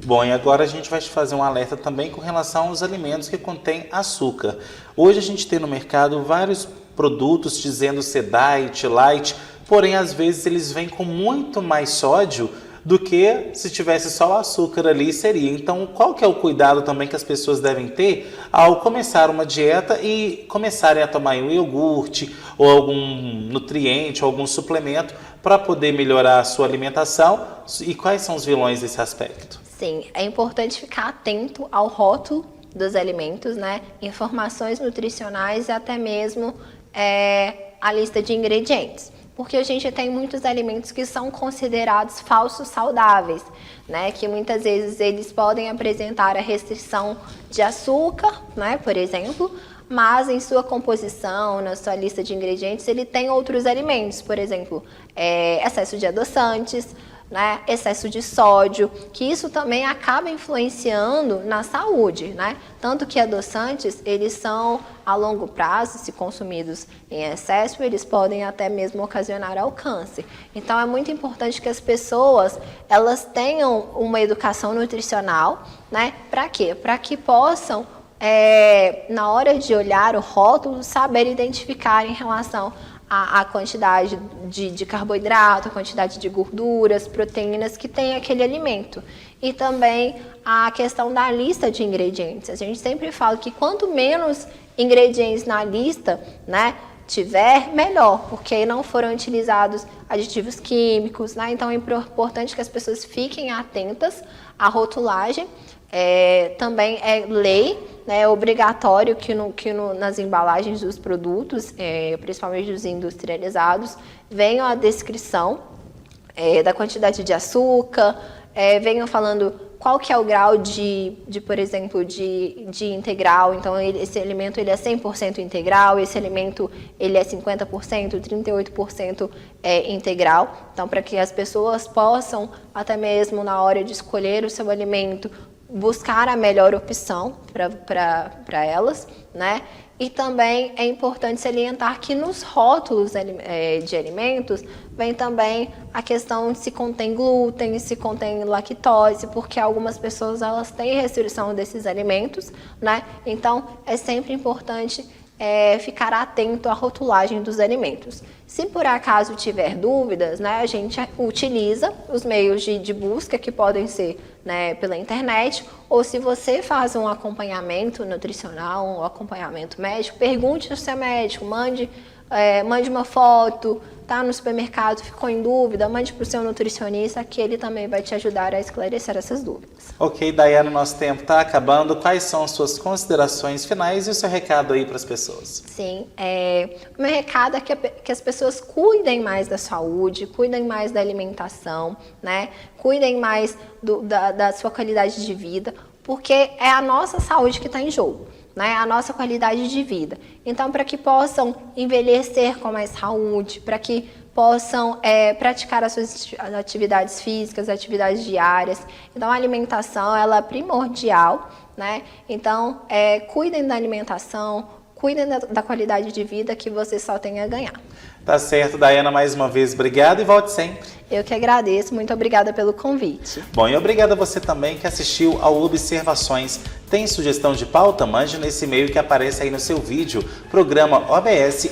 Bom, e agora a gente vai te fazer um alerta também com relação aos alimentos que contêm açúcar. Hoje a gente tem no mercado vários produtos dizendo ser diet, light, porém às vezes eles vêm com muito mais sódio do que se tivesse só o açúcar ali seria. Então, qual que é o cuidado também que as pessoas devem ter ao começar uma dieta e começarem a tomar um iogurte ou algum nutriente ou algum suplemento para poder melhorar a sua alimentação? E quais são os vilões desse aspecto? Sim, é importante ficar atento ao rótulo dos alimentos, né? Informações nutricionais e até mesmo a lista de ingredientes. Porque a gente tem muitos alimentos que são considerados falsos saudáveis, né? Que muitas vezes eles podem apresentar a restrição de açúcar, né? Por exemplo, mas em sua composição, na sua lista de ingredientes, ele tem outros alimentos, por exemplo, excesso de adoçantes, né, excesso de sódio, que isso também acaba influenciando na saúde, né? Tanto que adoçantes, eles são a longo prazo, se consumidos em excesso, eles podem até mesmo ocasionar ao câncer. Então é muito importante que as pessoas, elas tenham uma educação nutricional, né? Para quê? Para que possam, na hora de olhar o rótulo, saber identificar em relação a quantidade de carboidrato, a quantidade de gorduras, proteínas que tem aquele alimento. E também a questão da lista de ingredientes. A gente sempre fala que quanto menos ingredientes na lista, né, tiver, melhor, porque não foram utilizados aditivos químicos, né? Então é importante que as pessoas fiquem atentas à rotulagem. Também é lei, né, é obrigatório que nas embalagens dos produtos, principalmente dos industrializados, venha a descrição da quantidade de açúcar, venham falando qual que é o grau por exemplo, de integral. Então esse alimento ele é 100% integral, esse alimento ele é 50%, 38% integral. Então para que as pessoas possam, até mesmo na hora de escolher o seu alimento, buscar a melhor opção para elas, né? E também é importante salientar que nos rótulos de alimentos vem também a questão de se contém glúten, se contém lactose, porque algumas pessoas elas têm restrição desses alimentos, né? Então é sempre importante ficar atento à rotulagem dos alimentos. Se por acaso tiver dúvidas, né, a gente utiliza os meios de busca que podem ser, né, pela internet, ou se você faz um acompanhamento nutricional, um acompanhamento médico, pergunte ao seu médico, mande uma foto, tá no supermercado, ficou em dúvida, mande para o seu nutricionista, que ele também vai te ajudar a esclarecer essas dúvidas. Ok, Daiane, nosso tempo está acabando. Quais são as suas considerações finais e o seu recado aí para as pessoas? Sim, o meu recado é que as pessoas cuidem mais da saúde, cuidem mais da alimentação, né? Cuidem mais da sua qualidade de vida, porque é a nossa saúde que está em jogo, né? A nossa qualidade de vida. Então, para que possam envelhecer com mais saúde, para que possam praticar as suas atividades físicas, atividades diárias. Então, a alimentação ela é primordial, né? Então, cuidem da alimentação, cuidem da qualidade de vida, que você só tem a ganhar. Tá certo, Daiana, mais uma vez, obrigado e volte sempre. Eu que agradeço, muito obrigada pelo convite. Bom, e obrigado a você também que assistiu ao Observações. Tem sugestão de pauta? Mande nesse e-mail que aparece aí no seu vídeo, programa obs@gmail.com.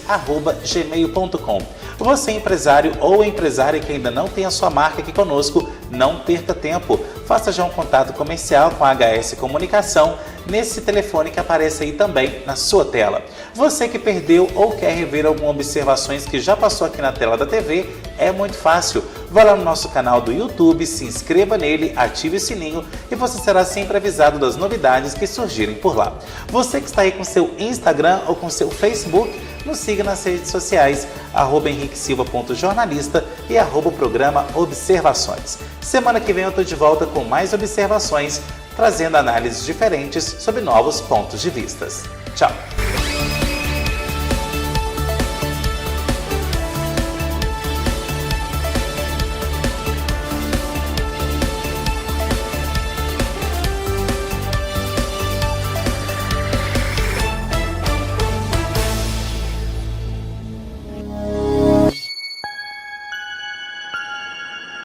Você, empresário ou empresária que ainda não tem a sua marca aqui conosco, não perca tempo. Faça já um contato comercial com a HS Comunicação nesse telefone que aparece aí também na sua tela. Você que perdeu ou quer rever algumas observações que já passou aqui na tela da TV, é muito fácil. Vá lá no nosso canal do YouTube, se inscreva nele, ative o sininho e você será sempre avisado das novidades que surgirem por lá. Você que está aí com seu Instagram ou com seu Facebook, nos siga nas redes sociais, @henriquesilva.jornalista e @programa Observações. Semana que vem eu estou de volta com mais observações, trazendo análises diferentes sobre novos pontos de vistas. Tchau!